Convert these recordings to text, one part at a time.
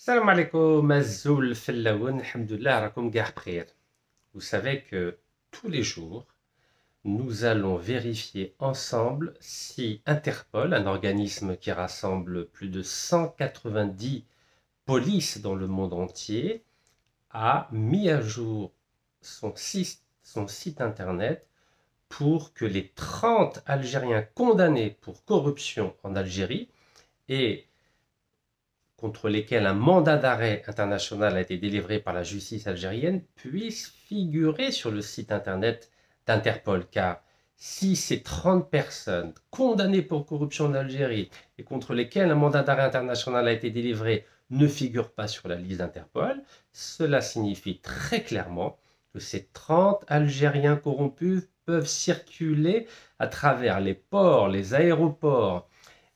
Salam alaikum, Azoul Fellaoun, alhamdoulilah, rakoum gah bkhir. Vous savez que tous les jours, nous allons vérifier ensemble si Interpol, un organisme qui rassemble plus de 190 polices dans le monde entier, a mis à jour son site internet pour que les 30 Algériens condamnés pour corruption en Algérie et contre lesquels un mandat d'arrêt international a été délivré par la justice algérienne puissent figurer sur le site internet d'Interpol. Car si ces 30 personnes condamnées pour corruption en Algérie et contre lesquelles un mandat d'arrêt international a été délivré ne figurent pas sur la liste d'Interpol, cela signifie très clairement que ces 30 Algériens corrompus peuvent circuler à travers les ports, les aéroports,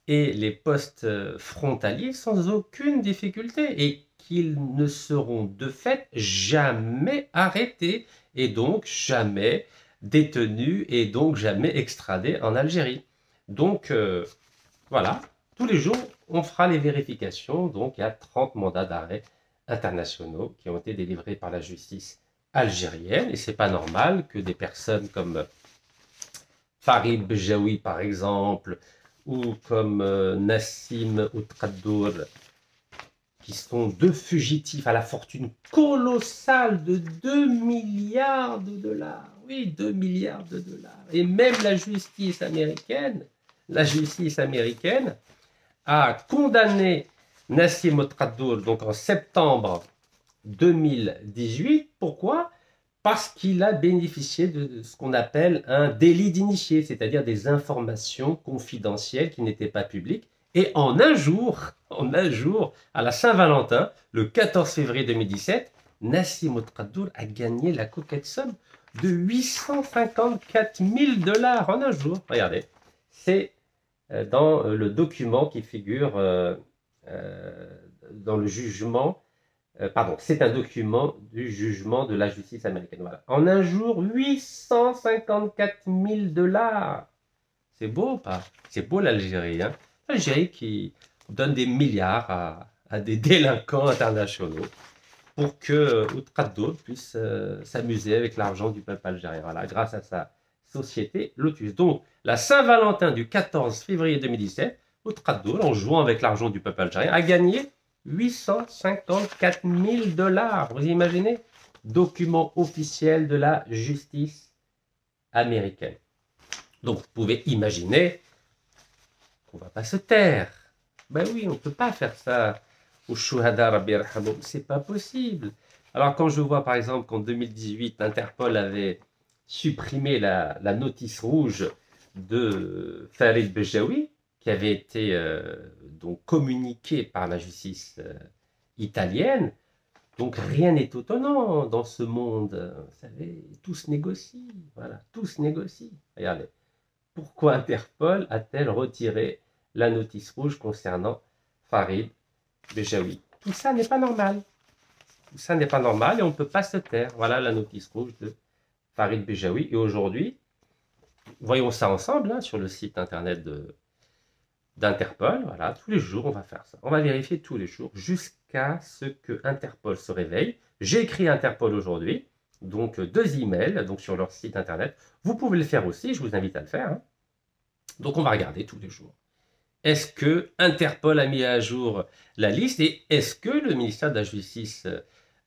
et les postes frontaliers sans aucune difficulté et qu'ils ne seront de fait jamais arrêtés et donc jamais détenus et donc jamais extradés en Algérie. Donc voilà, tous les jours on fera les vérifications. Donc il y a 30 mandats d'arrêt internationaux qui ont été délivrés par la justice algérienne et c'est pas normal que des personnes comme Farid Bejaoui par exemple, ou comme Nassim Ouattara, qui sont deux fugitifs à la fortune colossale de 2 milliards de dollars. Oui, 2 milliards de dollars. Et même la justice américaine a condamné Nassim Ouattara donc en septembre 2018. Pourquoi? Parce qu'il a bénéficié de ce qu'on appelle un délit d'initié, c'est-à-dire des informations confidentielles qui n'étaient pas publiques. Et en un jour, à la Saint-Valentin, le 14 février 2017, Nassim Ouattara a gagné la coquette somme de 854 000 dollars en un jour. Regardez, c'est dans le document qui figure dans le jugement. Pardon, c'est un document du jugement de la justice américaine. Voilà. En un jour, 854 000 dollars. C'est beau ou pas? C'est beau l'Algérie. Hein, l'Algérie qui donne des milliards à des délinquants internationaux pour que Ouattara puisse s'amuser avec l'argent du peuple algérien. Voilà, grâce à sa société Lotus. Donc, la Saint-Valentin du 14 février 2017, Ouattara, en jouant avec l'argent du peuple algérien, a gagné 854 000 dollars. Vous imaginez? Document officiel de la justice américaine. Donc, vous pouvez imaginer qu'on ne va pas se taire. Ben oui, on ne peut pas faire ça au Shuhada Rabbi Yarhamoum. C'est pas possible. Alors, quand je vois, par exemple, qu'en 2018, Interpol avait supprimé la notice rouge de Farid Bejaoui, qui avait été donc communiqué par la justice italienne. Donc rien n'est étonnant dans ce monde. Vous savez, tout se négocie. Voilà, tout se négocie. Regardez. Pourquoi Interpol a-t-elle retiré la notice rouge concernant Farid Bejaoui? Tout ça n'est pas normal. Tout ça n'est pas normal et on ne peut pas se taire. Voilà la notice rouge de Farid Bejaoui. Et aujourd'hui, voyons ça ensemble hein, sur le site internet d'Interpol. Voilà, tous les jours, on va faire ça. On va vérifier tous les jours jusqu'à ce que Interpol se réveille. J'ai écrit Interpol aujourd'hui, donc 2 emails donc sur leur site internet. Vous pouvez le faire aussi, je vous invite à le faire. Hein. Donc on va regarder tous les jours. Est-ce que Interpol a mis à jour la liste et est-ce que le ministère de la Justice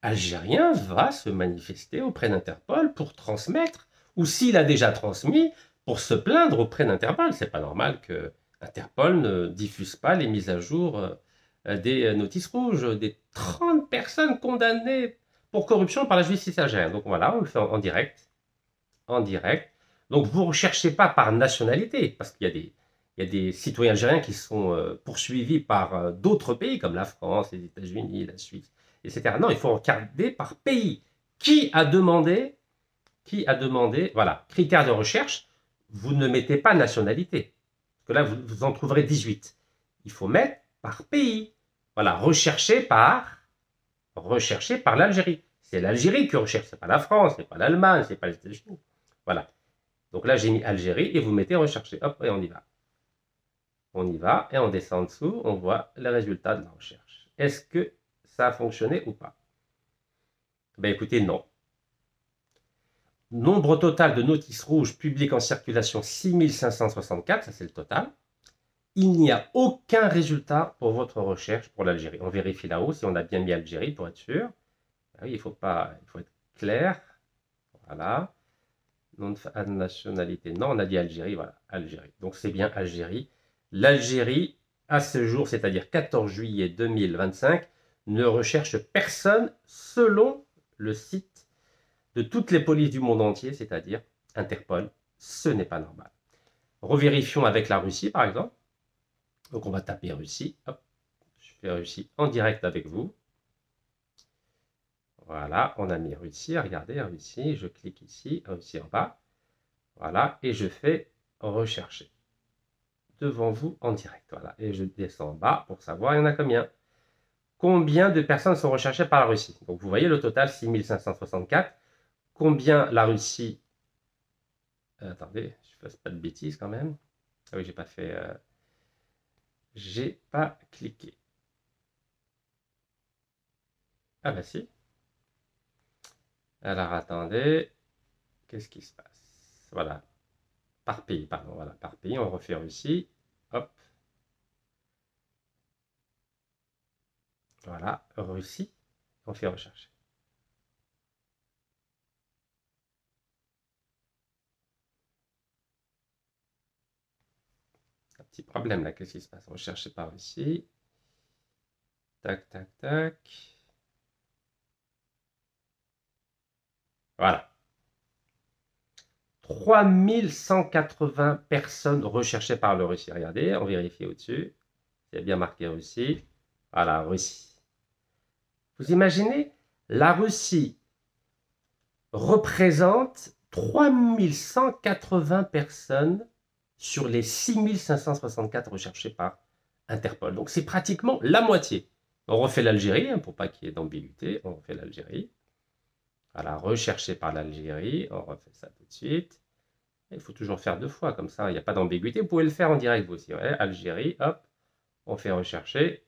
algérien va se manifester auprès d'Interpol pour transmettre, ou s'il a déjà transmis, pour se plaindre auprès d'Interpol? C'est pas normal que Interpol ne diffuse pas les mises à jour des notices rouges des 30 personnes condamnées pour corruption par la justice algérienne. Donc voilà, on le fait en direct. En direct. Donc vous ne recherchez pas par nationalité, parce qu'il y a des citoyens algériens qui sont poursuivis par d'autres pays, comme la France, les États-Unis, la Suisse, etc. Non, il faut regarder par pays. Qui a demandé, voilà, critères de recherche, vous ne mettez pas nationalité. Parce que là, vous en trouverez 18. Il faut mettre par pays. Voilà, rechercher par l'Algérie. C'est l'Algérie qui recherche, c'est pas la France, c'est pas l'Allemagne, c'est pas les États-Unis. Voilà. Donc là, j'ai mis Algérie et vous mettez rechercher. Hop, et on y va. On y va et on descend en dessous, on voit les résultats de la recherche. Est-ce que ça a fonctionné ou pas? Ben écoutez, non. Nombre total de notices rouges publiques en circulation 6564, ça c'est le total. Il n'y a aucun résultat pour votre recherche pour l'Algérie. On vérifie là-haut si on a bien mis Algérie pour être sûr. Ah oui, il faut être clair. Voilà. Nom de nationalité. Non, on a dit Algérie. Voilà, Algérie. Donc c'est bien Algérie. L'Algérie, à ce jour, c'est-à-dire 14 juillet 2025, ne recherche personne selon le site de toutes les polices du monde entier, c'est-à-dire Interpol. Ce n'est pas normal. Revérifions avec la Russie, par exemple. Donc on va taper Russie. Hop, je fais Russie en direct avec vous. Voilà, on a mis Russie. Regardez, Russie. Je clique ici, Russie en bas. Voilà, et je fais rechercher. Devant vous en direct. Voilà, et je descends en bas pour savoir il y en a combien. Combien de personnes sont recherchées par la Russie? Donc vous voyez le total 6564. Combien la Russie... attendez, je ne fasse pas de bêtises quand même. Ah oui, j'ai pas fait... j'ai pas cliqué. Ah bah si. Alors attendez. Qu'est-ce qui se passe? Voilà. Par pays, pardon. Voilà, par pays. On refait Russie. Hop. Voilà, Russie. On fait rechercher. Un petit problème là. Qu'est-ce qui se passe? Rechercher par Russie. Tac, tac, tac. Voilà. 3180 personnes recherchées par le Russie. Regardez, on vérifie au-dessus. Il y a bien marqué Russie. Voilà, Russie. Vous imaginez? La Russie représente 3180 personnes sur les 6564 recherchées par Interpol. Donc c'est pratiquement la moitié. On refait l'Algérie, hein, pour pas qu'il y ait d'ambiguïté. On refait l'Algérie. Voilà, recherché par l'Algérie. On refait ça tout de suite. Il faut toujours faire deux fois, comme ça, il n'y a pas d'ambiguïté. Vous pouvez le faire en direct, vous aussi. Ouais, Algérie, hop, on fait rechercher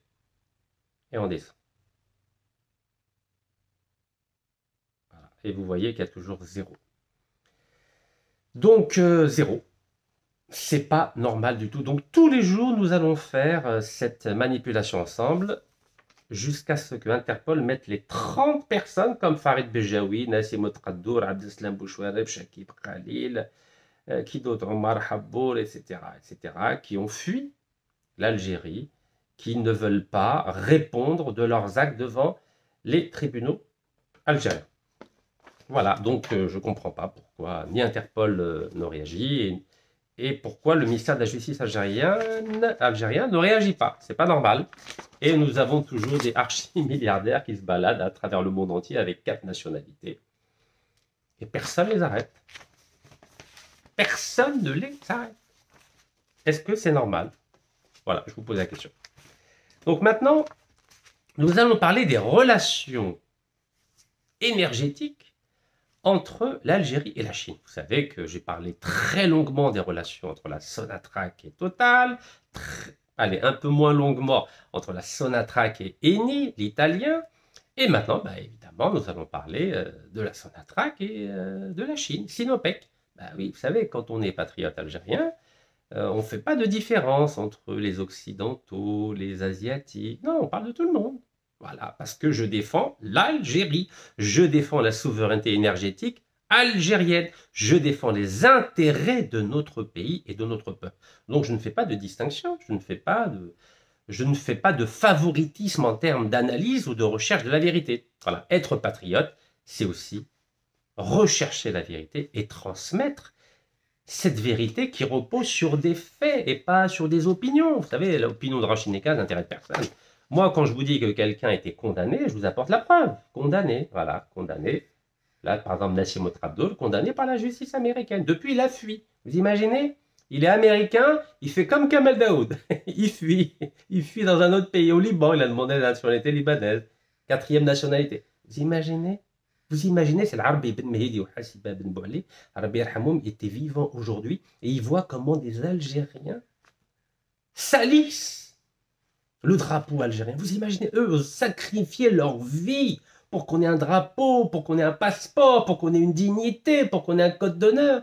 et on descend. Voilà. Et vous voyez qu'il y a toujours 0. Donc, 0. C'est pas normal du tout. Donc, tous les jours, nous allons faire cette manipulation ensemble jusqu'à ce que Interpol mette les 30 personnes comme Farid Bejaoui, Nassim Tradour, Abdeslam Bouchouareb, Shakib Khalil, qui d'autre, Omar Habbour, etc., qui ont fui l'Algérie, qui ne veulent pas répondre de leurs actes devant les tribunaux algériens. Voilà, donc je ne comprends pas pourquoi ni Interpol ne réagit et pourquoi le ministère de la Justice algérien ne réagit pas. C'est pas normal. Et nous avons toujours des archi-milliardaires qui se baladent à travers le monde entier avec 4 nationalités. Et personne ne les arrête. Personne ne les arrête. Est-ce que c'est normal? Voilà, je vous pose la question. Donc maintenant, nous allons parler des relations énergétiques entre l'Algérie et la Chine. Vous savez que j'ai parlé très longuement des relations entre la Sonatrach et Total, un peu moins longuement entre la Sonatrach et Eni, l'italien, et maintenant, bah, évidemment, nous allons parler de la Sonatrach et de la Chine, Sinopec. Bah oui, vous savez, quand on est patriote algérien, on ne fait pas de différence entre les Occidentaux, les Asiatiques. Non, on parle de tout le monde. Voilà, parce que je défends l'Algérie. Je défends la souveraineté énergétique algérienne. Je défends les intérêts de notre pays et de notre peuple. Donc je ne fais pas de distinction, je ne fais pas de favoritisme en termes d'analyse ou de recherche de la vérité. Voilà, être patriote, c'est aussi rechercher la vérité et transmettre cette vérité qui repose sur des faits et pas sur des opinions. Vous savez, l'opinion de Rachid Nekaz n'intéresse personne. Moi, quand je vous dis que quelqu'un a été condamné, je vous apporte la preuve. Condamné, voilà, condamné. Là, par exemple, Nassim Tradour, condamné par la justice américaine. Depuis, il a fui. Vous imaginez? Il est américain, il fait comme Kamel Daoud. Il fuit dans un autre pays, au Liban. Il a demandé la nationalité libanaise. 4e nationalité. Vous imaginez? Vous imaginez, c'est l'Arabi Ben Mehdi ou Hassiba Ben Bouali, Arabi Arhamoum était vivant aujourd'hui et il voit comment des Algériens salissent Le drapeau algérien, vous imaginez, eux ont sacrifié leur vie pour qu'on ait un drapeau, pour qu'on ait un passeport, pour qu'on ait une dignité, pour qu'on ait un code d'honneur.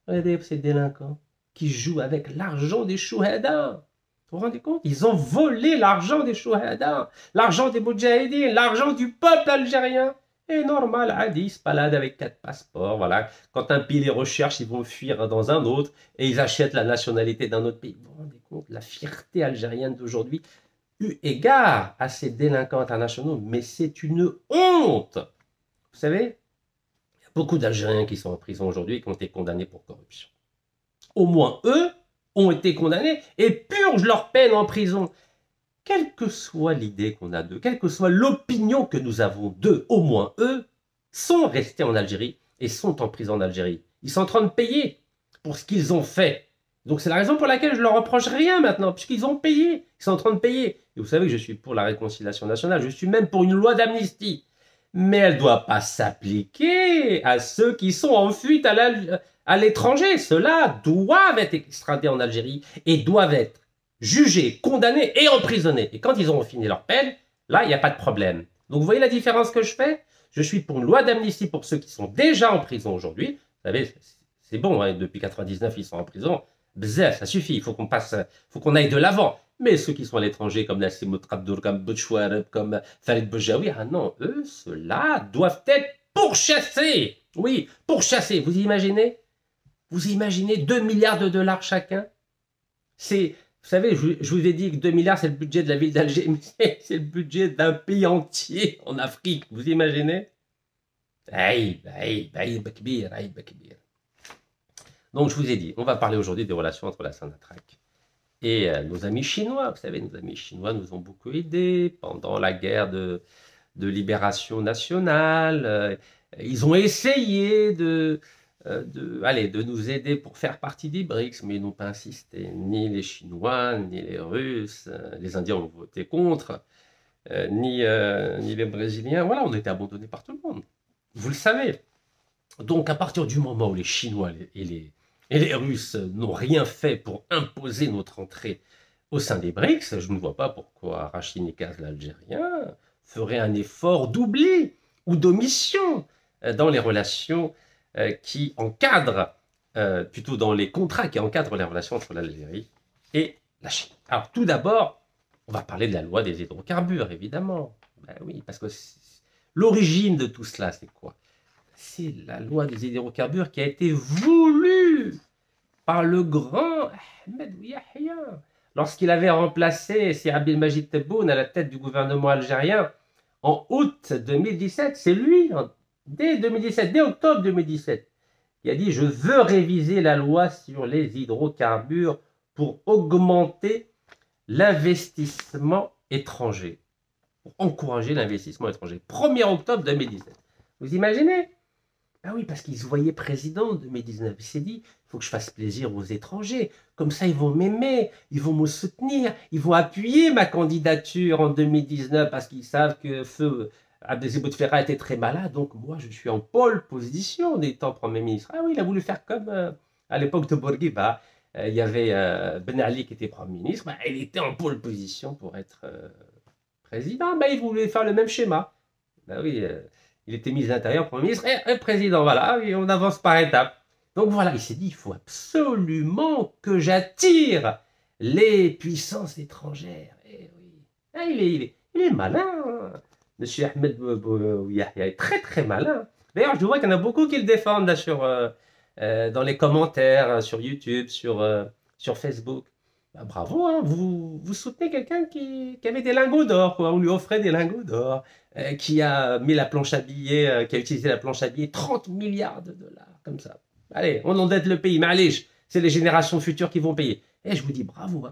Regardez ces délinquants qui jouent avec l'argent des chouhadas. Vous vous rendez compte? Ils ont volé l'argent des chouhadas, l'argent des moudjahidines, l'argent du peuple algérien. Et normal, Adi, ils se baladent avec 4 passeports, voilà. Quand un pays les recherche, ils vont fuir dans un autre et ils achètent la nationalité d'un autre pays. Vous vous rendez compte? La fierté algérienne d'aujourd'hui, eu égard à ces délinquants internationaux, mais c'est une honte. Vous savez, il y a beaucoup d'Algériens qui sont en prison aujourd'hui et qui ont été condamnés pour corruption. Au moins eux ont été condamnés et purgent leur peine en prison. Quelle que soit l'idée qu'on a d'eux, quelle que soit l'opinion que nous avons d'eux, au moins eux sont restés en Algérie et sont en prison en Algérie. Ils sont en train de payer pour ce qu'ils ont fait. Donc c'est la raison pour laquelle je ne leur reproche rien maintenant, puisqu'ils ont payé, ils sont en train de payer. Et vous savez que je suis pour la réconciliation nationale, je suis même pour une loi d'amnistie. Mais elle ne doit pas s'appliquer à ceux qui sont en fuite à l'étranger. Ceux-là doivent être extradés en Algérie et doivent être jugés, condamnés et emprisonnés. Et quand ils auront fini leur peine, là, il n'y a pas de problème. Donc vous voyez la différence que je fais? Je suis pour une loi d'amnistie pour ceux qui sont déjà en prison aujourd'hui. Vous savez, c'est bon, hein, depuis 99, ils sont en prison. Bzef, ça suffit, il faut qu'on aille de l'avant. Mais ceux qui sont à l'étranger, comme Nassim Ouattara, comme Boutchouareb, comme Farid Boujaoui, ah non, eux, ceux-là doivent être pourchassés. Oui, pourchassés. Vous imaginez 2 milliards de dollars chacun? Vous savez, je vous ai dit que 2 milliards, c'est le budget de la ville d'Alger, mais c'est le budget d'un pays entier en Afrique. Vous imaginez? Aïe, bakbir. Donc, je vous ai dit, on va parler aujourd'hui des relations entre la Sonatrach et nos amis chinois. Vous savez, nos amis chinois nous ont beaucoup aidés pendant la guerre de libération nationale. Ils ont essayé de nous aider pour faire partie des BRICS, mais ils n'ont pas insisté. Ni les Chinois, ni les Russes, les Indiens ont voté contre, ni les Brésiliens. Voilà, on a été abandonnés par tout le monde. Vous le savez. Donc, à partir du moment où les Chinois et les Russes n'ont rien fait pour imposer notre entrée au sein des BRICS, je ne vois pas pourquoi Rachid Nikaz, l'Algérien, ferait un effort d'oubli ou d'omission dans les relations qui encadrent, plutôt dans les contrats qui encadrent les relations entre l'Algérie et la Chine. Alors, tout d'abord, on va parler de la loi des hydrocarbures, évidemment. Ben oui, parce que l'origine de tout cela, c'est quoi? C'est la loi des hydrocarbures qui a été voulue par le grand Ahmed Yahya lorsqu'il avait remplacé Sir Abdelmajid Tebboune à la tête du gouvernement algérien en août 2017. C'est lui, dès octobre 2017, qui a dit « Je veux réviser la loi sur les hydrocarbures pour augmenter l'investissement étranger, pour encourager l'investissement étranger. » 1er octobre 2017. Vous imaginez? Ah oui, parce qu'il se voyait président en 2019. Il s'est dit, il faut que je fasse plaisir aux étrangers. Comme ça, ils vont m'aimer, ils vont me soutenir, ils vont appuyer ma candidature en 2019 parce qu'ils savent que feu Abdelaziz Bouteflika était très malade. Donc moi, je suis en pole position en étant Premier ministre. Ah oui, il a voulu faire comme à l'époque de Bourguiba. Il y avait Ben Ali qui était Premier ministre. Bah, il était en pole position pour être président. Bah, il voulait faire le même schéma. Bah oui, il était ministre de l'Intérieur, Premier ministre et président. Voilà, et on avance par étapes. Donc voilà, il s'est dit, il faut absolument que j'attire les puissances étrangères. Et oui. Ah, il est malin, hein. Monsieur Ahmed Yahya est très très malin. D'ailleurs, je vois qu'il y en a beaucoup qui le défendent là, dans les commentaires, sur YouTube, sur Facebook. Bah, bravo, hein, vous soutenez quelqu'un qui avait des lingots d'or, quoi. On lui offrait des lingots d'or, qui a mis la planche à billets, qui a utilisé la planche à billets, 30 milliards de dollars, comme ça. Allez, on endette le pays, mais allez, c'est les générations futures qui vont payer. Et je vous dis bravo,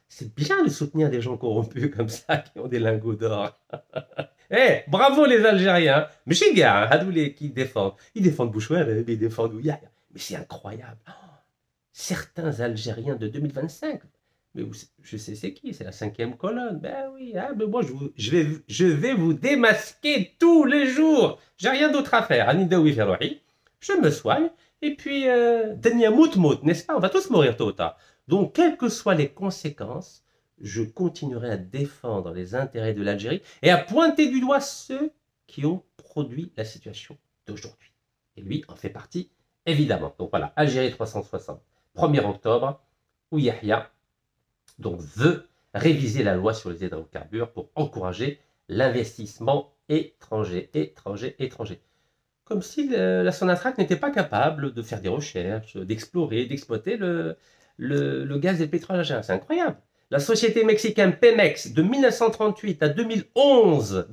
c'est bien de soutenir des gens corrompus comme ça, qui ont des lingots d'or. Eh, bravo les Algériens. Mais chez gars, qui défendent. Ils défendent Bouchouer, ils défendent Ouya. Mais c'est incroyable. Certains Algériens de 2025, mais je sais c'est qui, c'est la 5e colonne. Ben oui, hein, mais moi je vais vous démasquer tous les jours. J'ai rien d'autre à faire. Je me soigne et puis n'est-ce pas? On va tous mourir tôt ou tard. Donc quelles que soient les conséquences, je continuerai à défendre les intérêts de l'Algérie et à pointer du doigt ceux qui ont produit la situation d'aujourd'hui. Et lui en fait partie, évidemment. Donc voilà, Algérie 360, 1er octobre, où Yahya donc, veut réviser la loi sur les hydrocarbures pour encourager l'investissement étranger. Comme si la Sonatrach n'était pas capable de faire des recherches, d'explorer, d'exploiter le gaz et le pétrole algérien. C'est incroyable. La société mexicaine Pemex, de 1938 à 2011,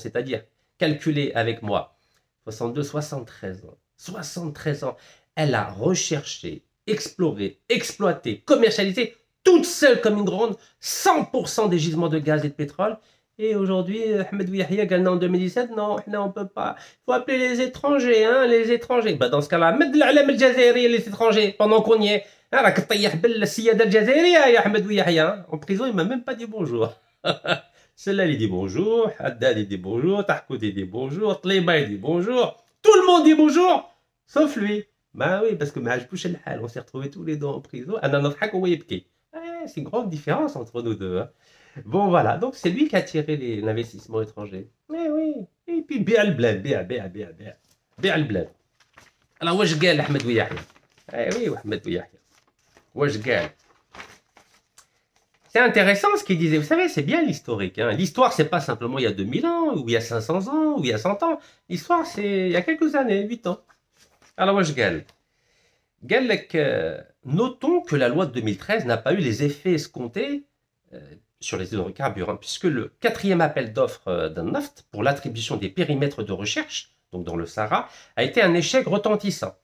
c'est-à-dire calculé avec moi, 62, 73 ans, 73 ans, elle a recherché, exploré, exploité, commercialisé, toute seule comme une grande, 100% des gisements de gaz et de pétrole. Et aujourd'hui, Ahmed Yahya gagne en 2017, non, on ne peut pas. Il faut appeler les étrangers, hein, les étrangers. Bah dans ce cas-là, Ahmed l'Alam al-Jazairi, les étrangers, pendant qu'on y est. راك تطيح بالسيادة الجزائرية يا أحمد يحيى. En prison, il m'a même pas dit bonjour. Celle-là, il dit bonjour, Haddad, il dit bonjour, Tahkout, il dit bonjour, Tliba, il dit bonjour. Tout le monde dit bonjour, sauf lui. Bah oui, parce que on s'est retrouvés tous les deux en prison. C'est une grande différence entre nous deux. Hein. Bon, voilà. Donc, c'est lui qui a attiré l'investissement étranger. Mais oui. Et puis, بيع البلاد. بيع البلاد. Alors, واش قال أحمد ويحيى؟ oui, أحمد ويحيى. واش قال؟ C'est intéressant ce qu'il disait. Vous savez, c'est bien l'historique. Hein. L'histoire, c'est pas simplement il y a 2000 ans, ou il y a 500 ans, ou il y a 100 ans. L'histoire, c'est il y a quelques années, 8 ans. Alors, واش قال؟ قال لك notons que la loi de 2013 n'a pas eu les effets escomptés sur les hydrocarbures, hein, puisque le 4e appel d'offres d'un NAFT pour l'attribution des périmètres de recherche, donc dans le Sahara, a été un échec retentissant.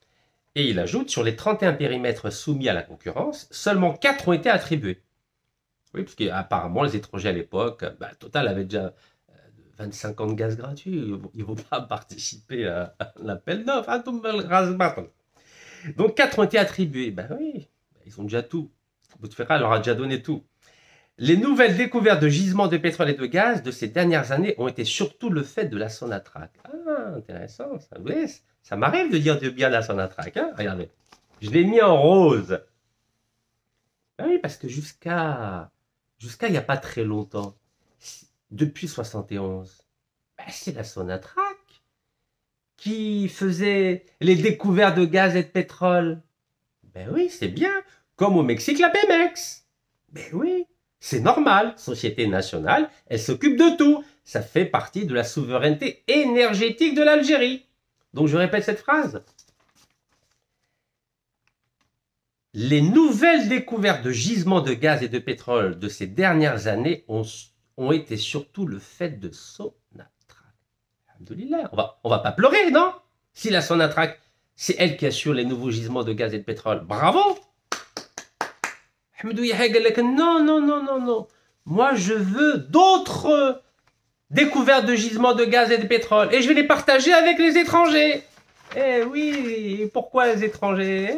Et il ajoute, sur les 31 périmètres soumis à la concurrence, seulement 4 ont été attribués. Oui, parce qu'apparemment, les étrangers à l'époque, Total avait déjà 25 ans de gaz gratuit, ils ne vont pas participer à l'appel d'offres. Donc 4 ont été attribués. Ben oui, ils ont déjà tout. Bouteflika leur a déjà donné tout. Les nouvelles découvertes de gisements de pétrole et de gaz de ces dernières années ont été surtout le fait de la Sonatrach. Ah, intéressant. Ça, oui, ça m'arrive de dire du bien de la Sonatrach. Hein. Regardez, je l'ai mis en rose. Ben oui, parce que jusqu'à il n'y a pas très longtemps, depuis 71, ben c'est la Sonatrach qui faisait les découvertes de gaz et de pétrole. Ben oui, c'est bien. Comme au Mexique, la Pemex. Ben oui, c'est normal. Société nationale, elle s'occupe de tout. Ça fait partie de la souveraineté énergétique de l'Algérie. Donc je répète cette phrase. Les nouvelles découvertes de gisements de gaz et de pétrole de ces dernières années ont été surtout le fait de Sonatrach. Alhamdoulilah. On va pas pleurer, non? Si la Sonatrach, c'est elle qui assure les nouveaux gisements de gaz et de pétrole. Bravo! Ahmed Yahya قال لك non. Moi, je veux d'autres découvertes de gisements de gaz et de pétrole. Et je vais les partager avec les étrangers. Eh oui, pourquoi les étrangers?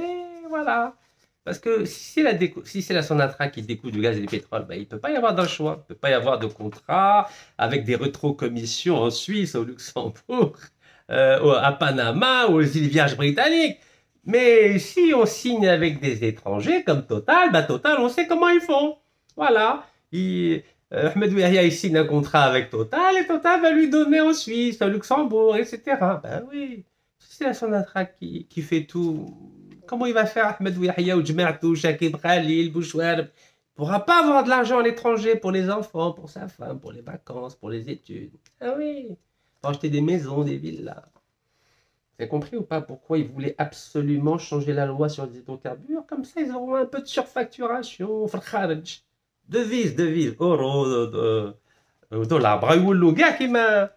Voilà. Parce que si c'est la Sonatrach qui découvre du gaz et du pétrole, ben, il ne peut pas y avoir d'un choix. Il ne peut pas y avoir de contrat avec des rétrocommissions en Suisse, au Luxembourg, à Panama ou aux îles Vierges britanniques. Mais si on signe avec des étrangers comme Total, Total, on sait comment ils font. Voilà. Ahmed Yahya, il signe un contrat avec Total et Total va lui donner en Suisse, au Luxembourg, etc. Ben oui, c'est la Sonatrach qui fait tout. Comment il va faire Ahmed Yahya ou Jmertou, Shakib Khalil, Bouchouarb? Il ne pourra pas avoir de l'argent à l'étranger pour les enfants, pour sa femme, pour les vacances, pour les études. Ah oui, pour acheter des maisons, des villas. Vous avez compris ou pas pourquoi ils voulaient absolument changer la loi sur les hydrocarbures? Comme ça, ils auront un peu de surfacturation. Devise, euro, dollar. Braïoulou, gars qui m'a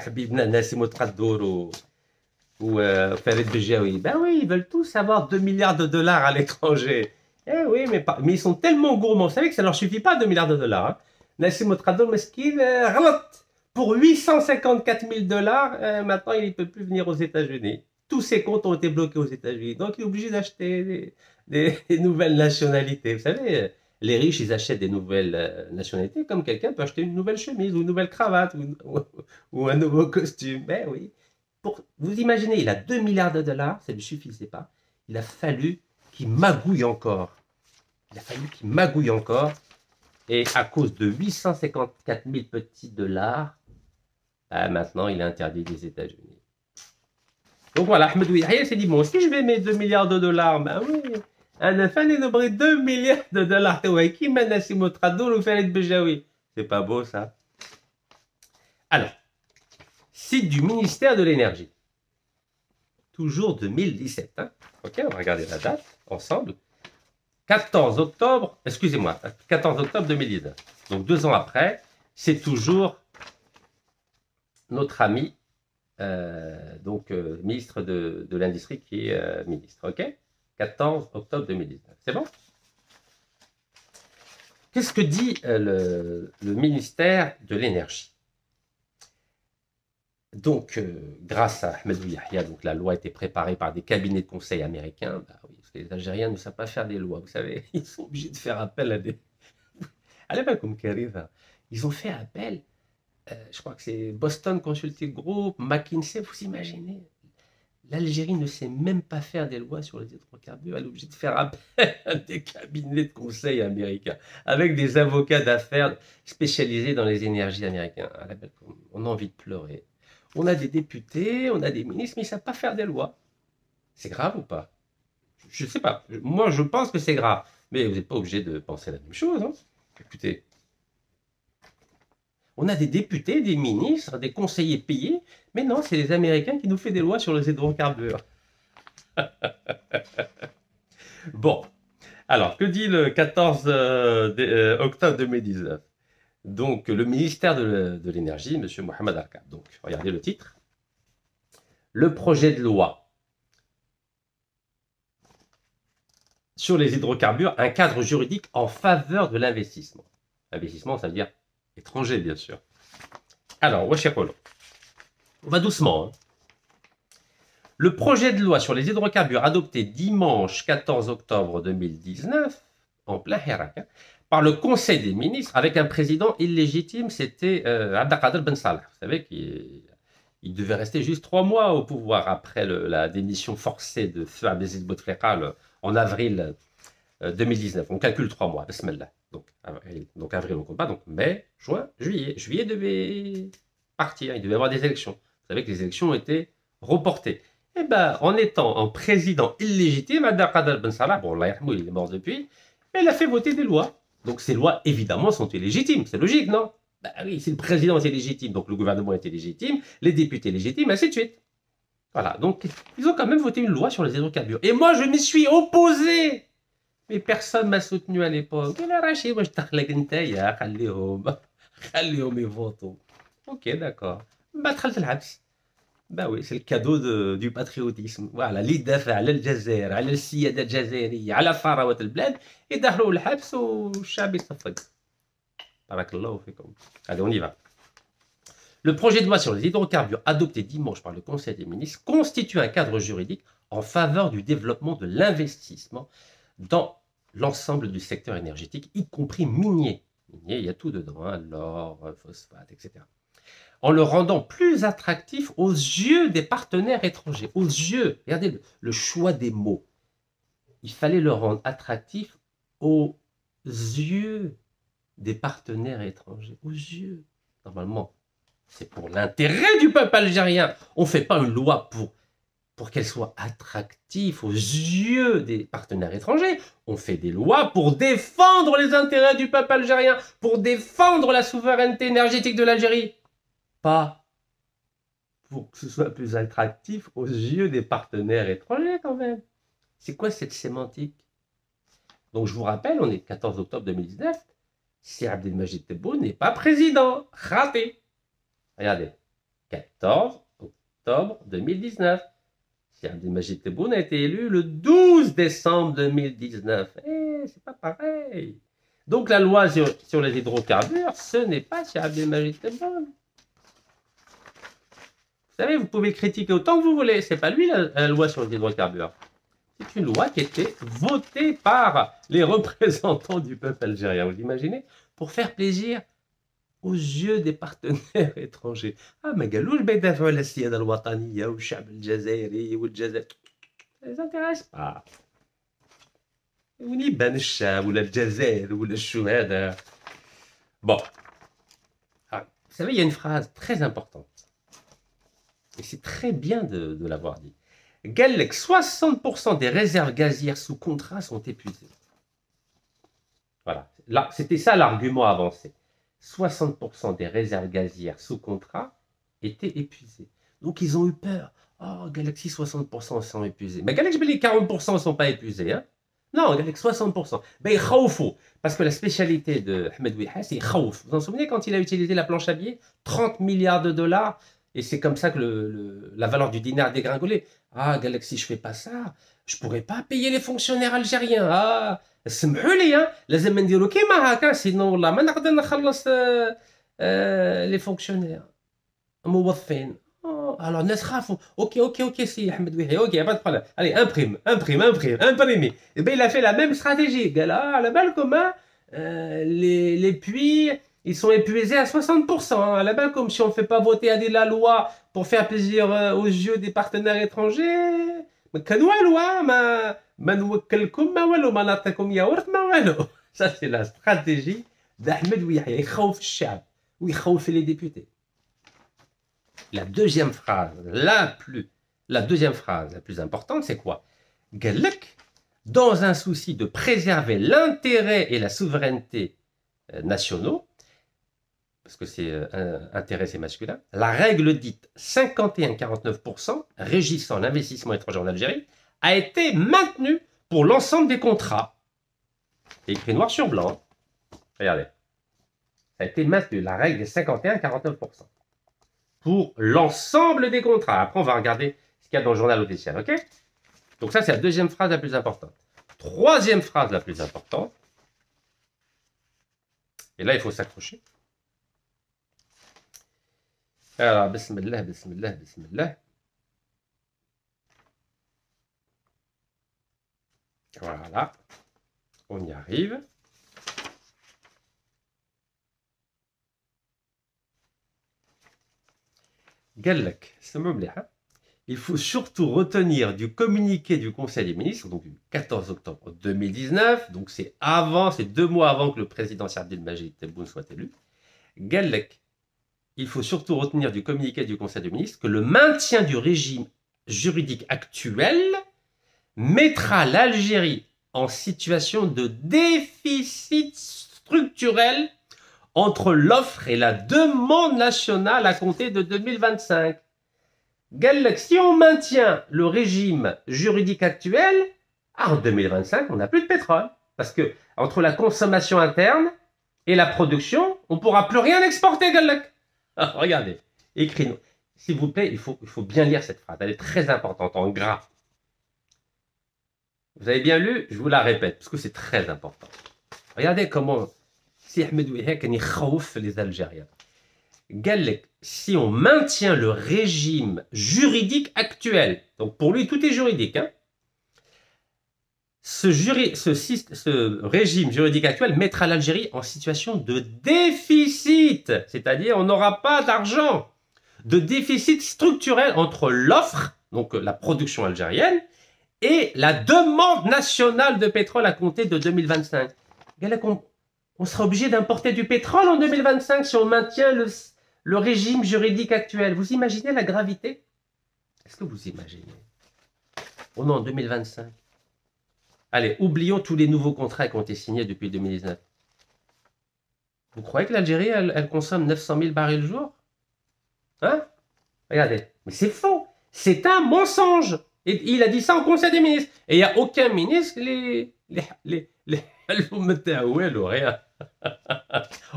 habibna Nassim Ouattara ou Farid Bejaoui. Ben oui, ils veulent tous avoir 2 milliards de dollars à l'étranger. Eh oui, mais ils sont tellement gourmands. Vous savez que ça ne leur suffit pas 2 milliards de dollars. Hein. Nassim Ouattara, mesquine, pour 854 000 dollars, maintenant il ne peut plus venir aux États-Unis. Tous ses comptes ont été bloqués aux États-Unis. Donc il est obligé d'acheter des nouvelles nationalités. Vous savez, les riches, ils achètent des nouvelles nationalités comme quelqu'un peut acheter une nouvelle chemise ou une nouvelle cravate ou un nouveau costume. Ben oui. Vous imaginez, il a 2 milliards de dollars, ça ne lui suffisait pas. Il a fallu qu'il magouille encore Il a fallu qu'il magouille encore. Et à cause de 854 000 petits dollars, maintenant, il est interdit des États-Unis. Donc voilà, Ahmed Yahya s'est dit, bon, si je vais mettre 2 milliards de dollars, ben oui, un enfant, il devrait 2 milliards de dollars. Qui m'a naissé mon traduit ou faire le Bejaoui? C'est pas beau, ça. Alors, site du ministère de l'Énergie. Toujours 2017. Hein. Ok, on va regarder la date ensemble. 14 octobre, excusez-moi, 14 octobre 2019. Donc 2 ans après, c'est toujours notre ami, ministre de l'Industrie qui est ministre. Ok, 14 octobre 2019. C'est bon? Qu'est-ce que dit le ministère de l'Énergie? Donc, grâce à Ahmed Yahya, donc la loi a été préparée par des cabinets de conseil américains. Bah oui, parce que les Algériens ne savent pas faire des lois, vous savez. Ils sont obligés de faire appel à des... Allez, pas comme Kariva. Ils ont fait appel, je crois que c'est Boston Consulting Group, McKinsey, vous imaginez. L'Algérie ne sait même pas faire des lois sur les hydrocarbures. Elle est obligée de faire appel à des cabinets de conseil américains, avec des avocats d'affaires spécialisés dans les énergies américaines. On a envie de pleurer. On a des députés, on a des ministres, mais ils ne savent pas faire des lois. C'est grave ou pas? Je ne sais pas. Moi, je pense que c'est grave. Mais vous n'êtes pas obligé de penser la même chose. Hein. Écoutez, on a des députés, des ministres, des conseillers payés, mais non, c'est les Américains qui nous font des lois sur les hydrocarbures. Bon, alors, que dit le 14 octobre 2019? Donc, le ministère de l'Énergie, M. Mohamed Arkab. Donc, regardez le titre. Le projet de loi sur les hydrocarbures, un cadre juridique en faveur de l'investissement. Investissement, ça veut dire étranger, bien sûr. Alors, on va doucement. Hein. Le projet de loi sur les hydrocarbures adopté dimanche 14 octobre 2019, en plein Hirak, par le Conseil des ministres, avec un président illégitime, c'était Abdelkader Ben Salah. Vous savez qu'il devait rester juste 3 mois au pouvoir après la démission forcée de Feu Abdelaziz Bouteflika en avril 2019. On calcule 3 mois, bismillah. Donc avril, on compte pas. Donc mai, juin, juillet. Juillet devait partir, il devait y avoir des élections. Vous savez que les élections ont été reportées. Eh bien, en étant un président illégitime, Abdelkader Ben Salah, bon, Allah il est mort depuis, mais il a fait voter des lois. Donc ces lois, évidemment, sont illégitimes. C'est logique, non? Ben oui, si le président est légitime, donc le gouvernement est légitime, les députés légitimes, ainsi de suite. Voilà, donc ils ont quand même voté une loi sur les hydrocarbures. Et moi, je m'y suis opposé. Mais personne ne m'a soutenu à l'époque. Ok, d'accord. Ben oui, c'est le cadeau du patriotisme. Voilà, اللي يدافع على الجزائر على السيادة الجزائرية على ثروات البلاد يدخلوا الحبس والشعب يصفق. بارك الله فيكم. Allez, on y va. Le projet de loi sur les hydrocarbures adopté dimanche par le Conseil des ministres constitue un cadre juridique en faveur du développement de l'investissement dans l'ensemble du secteur énergétique, y compris minier. Minier, il y a tout dedans, hein, l'or, phosphate, etc. En le rendant plus attractif aux yeux des partenaires étrangers. Aux yeux, regardez le choix des mots. Il fallait le rendre attractif aux yeux des partenaires étrangers. Aux yeux. Normalement, c'est pour l'intérêt du peuple algérien. On ne fait pas une loi pour qu'elle soit attractive aux yeux des partenaires étrangers. On fait des lois pour défendre les intérêts du peuple algérien, pour défendre la souveraineté énergétique de l'Algérie. Pas pour que ce soit plus attractif aux yeux des partenaires étrangers quand même. C'est quoi cette sémantique? Donc je vous rappelle, on est le 14 octobre 2019, si Abdelmajid Tebboune n'est pas président. Raté. Regardez, 14 octobre 2019. Si Abdelmajid Tebboune a été élu le 12 décembre 2019. C'est pas pareil. Donc la loi sur les hydrocarbures, ce n'est pas si Abdelmajid Tebboune. Vous savez, vous pouvez critiquer autant que vous voulez. C'est pas lui la loi sur les hydrocarbures. C'est une loi qui a été votée par les représentants du peuple algérien. Vous imaginez? Pour faire plaisir aux yeux des partenaires étrangers. Ah, mais قالوش بيدافعوا على السيادة الوطنية والشعب الجزائري والجزائر. Ça les intéresse pas. ونيبان الشام ولا الجزائر ولا الشهداء. Bon. Ah, vous savez, il y a une phrase très importante. Et c'est très bien de l'avoir dit. Galec, 60% des réserves gazières sous contrat sont épuisées. Voilà. Là, c'était ça l'argument avancé. 60% des réserves gazières sous contrat étaient épuisées. Donc, ils ont eu peur. Oh, Galaxy, 60% sont épuisés. Mais Galaxy, les 40% ne sont pas épuisés. Hein? Non, Galaxy, 60%. Ben, il parce que la spécialité de Ahmed Ouiha, c'est khaouf. Vous vous en souvenez quand il a utilisé la planche à billets 30 milliards de dollars. Et c'est comme ça que la valeur du dinar a dégringolé. Ah, Galaxy, je fais pas ça. Je pourrais pas payer les fonctionnaires algériens. Ah, سمحوا لي لازم نديرو كيما هكا سينو والله ما نقدر نخلص لي فونكسيونير موظفين. Alors الناس خافوا. Ok, سي احمد ويحيى. Ok, pas de problème. Allez, imprime. Et ben il a fait la même stratégie. قال على بالكم les puits ils sont épuisés à 60%. À la base, comme si on ne fait pas voter à la loi pour faire plaisir aux yeux des partenaires étrangers. Ça, c'est la stratégie d'Ahmed Ouiahia. Il khaouf الشعب ou il khaouf les députés. La deuxième phrase la plus importante, c'est quoi? Galek, dans un souci de préserver l'intérêt et la souveraineté nationaux, parce que c'est intérêt c'est masculin, la règle dite 51-49% régissant l'investissement étranger en Algérie a été maintenue pour l'ensemble des contrats. C'est écrit noir sur blanc. Regardez. Ça a été maintenu, la règle des 51-49%. Pour l'ensemble des contrats. Après, on va regarder ce qu'il y a dans le journal officiel. OK? Donc ça, c'est la deuxième phrase la plus importante. Troisième phrase la plus importante. Et là, il faut s'accrocher. Alors, bismillah. Voilà. On y arrive. Gallek, il faut surtout retenir du communiqué du Conseil des ministres, donc du 14 octobre 2019, donc c'est 2 mois avant que le président Seydi Abdelmajid Tebboune soit élu. Gallek, il faut surtout retenir du communiqué du Conseil des ministres que le maintien du régime juridique actuel mettra l'Algérie en situation de déficit structurel entre l'offre et la demande nationale à compter de 2025. Galek, si on maintient le régime juridique actuel, en 2025, on n'a plus de pétrole. Parce que entre la consommation interne et la production, on ne pourra plus rien exporter, Galek. Regardez, écrit-nous. S'il vous plaît, il faut bien lire cette phrase. Elle est très importante, en gras. Vous avez bien lu, je vous la répète, parce que c'est très important. Regardez comment si Ahmed Ouiahia khaouf les Algériens. Galek, si on maintient le régime juridique actuel, donc pour lui tout est juridique, hein, ce régime juridique actuel mettra l'Algérie en situation de déficit, c'est-à-dire on n'aura pas d'argent, de déficit structurel entre l'offre, donc la production algérienne, et la demande nationale de pétrole à compter de 2025. Galek, on sera obligé d'importer du pétrole en 2025 si on maintient le régime juridique actuel. Vous imaginez la gravité? Est-ce que vous imaginez? On est en 2025. Allez, oublions tous les nouveaux contrats qui ont été signés depuis 2019. Vous croyez que l'Algérie, elle consomme 900 000 barils le jour? Hein? Regardez. Mais c'est faux. C'est un mensonge. Et il a dit ça au Conseil des ministres. Et il n'y a aucun ministre, rien.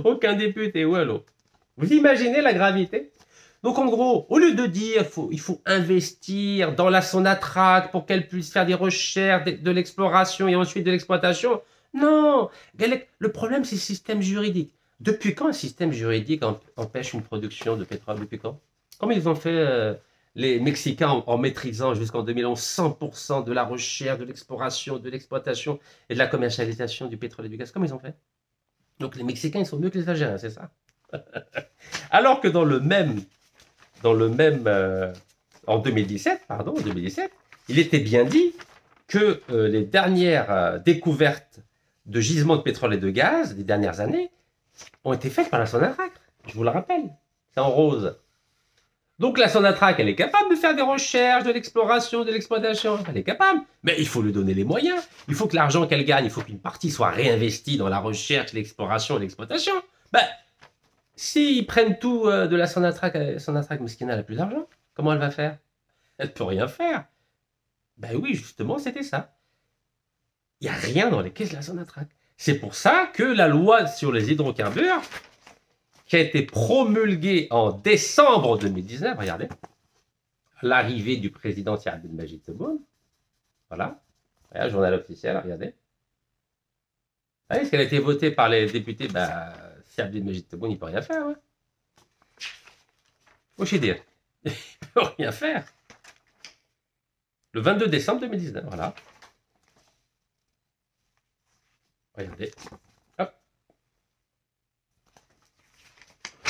Aucun député, Vous imaginez la gravité? Donc en gros, au lieu de dire il faut investir dans la Sonatrach pour qu'elle puisse faire des recherches, de l'exploration et ensuite de l'exploitation, non, le problème c'est le système juridique. Depuis quand un système juridique empêche une production de pétrole? Depuis quand? Comme ils ont fait les Mexicains en maîtrisant jusqu'en 2011 100% de la recherche, de l'exploration, de l'exploitation et de la commercialisation du pétrole et du gaz. Comme ils ont fait. Donc les Mexicains, ils sont mieux que les Algériens, c'est ça? Alors que en 2017, il était bien dit que les dernières découvertes de gisements de pétrole et de gaz des dernières années ont été faites par la Sonatrach. Je vous le rappelle, c'est en rose. Donc la Sonatrach, elle est capable de faire des recherches, de l'exploration, de l'exploitation. Elle est capable. Mais il faut lui donner les moyens. Il faut que l'argent qu'elle gagne, il faut qu'une partie soit réinvestie dans la recherche, l'exploration et l'exploitation. Ben, s'ils prennent tout de la Sonatrach Meskina, elle n'a plus d'argent. Comment elle va faire? Elle ne peut rien faire. Ben oui, justement, c'était ça. Il n'y a rien dans les caisses de la Sonatrach. C'est pour ça que la loi sur les hydrocarbures, qui a été promulguée en décembre 2019, regardez, l'arrivée du président Thierry Abdelmajid Tebboune, voilà, journal officiel, regardez. Vous voyez, ce qu'elle a été votée par les députés, bah, Thierry Abdelmajid Tebboune, il ne peut rien faire. Faut dire, il ne peut rien faire. Le 22 décembre 2019, voilà. Regardez. Hop.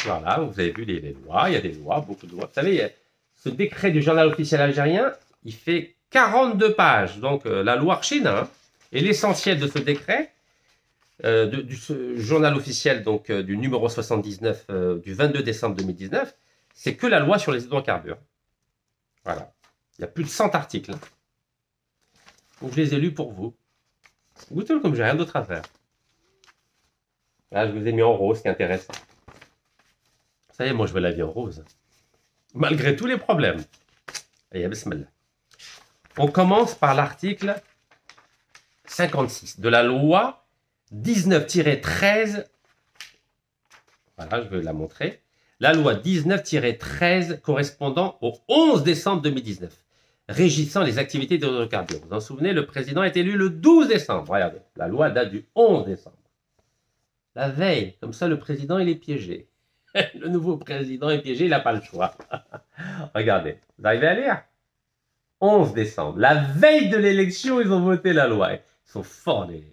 Voilà, vous avez vu les lois, il y a des lois, beaucoup de lois. Vous savez, ce décret du journal officiel algérien, il fait 42 pages. Donc la loi Archina, et l'essentiel de ce décret, ce journal officiel donc, du numéro 79 du 22 décembre 2019, c'est que la loi sur les hydrocarbures. Voilà. Il y a plus de 100 articles. Donc je les ai lus pour vous. Goûtez comme j'ai rien d'autre à faire. Là, je vous ai mis en rose, ce qui est intéressant. Ça y est, moi je veux la vie en rose. Malgré tous les problèmes. Allez, bismillah. On commence par l'article 56 de la loi 19-13. Voilà, je vais la montrer. La loi 19-13 correspondant au 11 décembre 2019, régissant les activités d'hydrocarbures. Vous vous en souvenez, le président est élu le 12 décembre. Regardez, la loi date du 11 décembre. La veille, comme ça le président il est piégé. Le nouveau président est piégé, il n'a pas le choix. Regardez, vous arrivez à lire? 11 décembre, la veille de l'élection, ils ont voté la loi. Ils sont forts, ils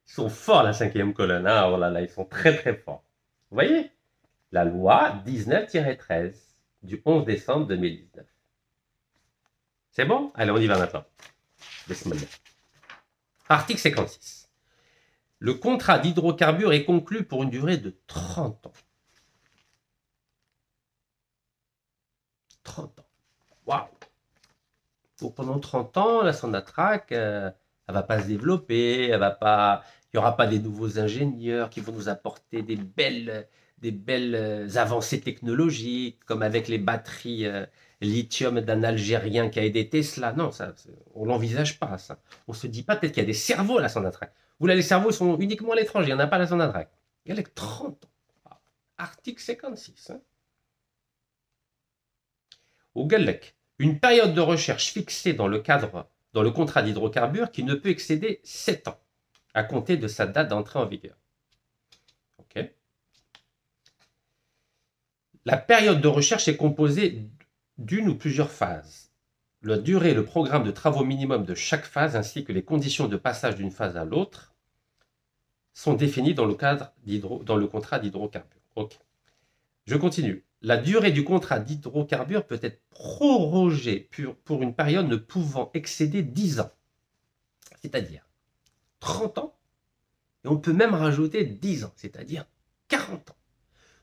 sont forts, la 5e colonne. Ah, oh là là, ils sont très très forts. Vous voyez? La loi 19-13 du 11 décembre 2019. C'est bon? Allez, on y va maintenant. Bismillah. Article 56. Le contrat d'hydrocarbures est conclu pour une durée de 30 ans. 30 ans. Waouh! Donc pendant 30 ans, la Sonatrach, elle ne va pas se développer, il n'y aura pas des nouveaux ingénieurs qui vont nous apporter des belles avancées technologiques, comme avec les batteries lithium d'un Algérien qui a aidé Tesla. Non, ça, on ne l'envisage pas, ça. On ne se dit pas peut-être qu'il y a des cerveaux à la Sonatrach. Vous là, les cerveaux sont uniquement à l'étranger, il n'y en a pas à la Sonatrach. Il y a 30 ans. Article 56. Hein. Au Gallec, une période de recherche fixée dans le contrat d'hydrocarbures qui ne peut excéder 7 ans, à compter de sa date d'entrée en vigueur. Ok. La période de recherche est composée d'une ou plusieurs phases. La durée et le programme de travaux minimum de chaque phase, ainsi que les conditions de passage d'une phase à l'autre, sont définis dans le contrat d'hydrocarbures. Ok. Je continue. La durée du contrat d'hydrocarbures peut être prorogée pour une période ne pouvant excéder 10 ans. C'est-à-dire 30 ans. Et on peut même rajouter 10 ans, c'est-à-dire 40 ans.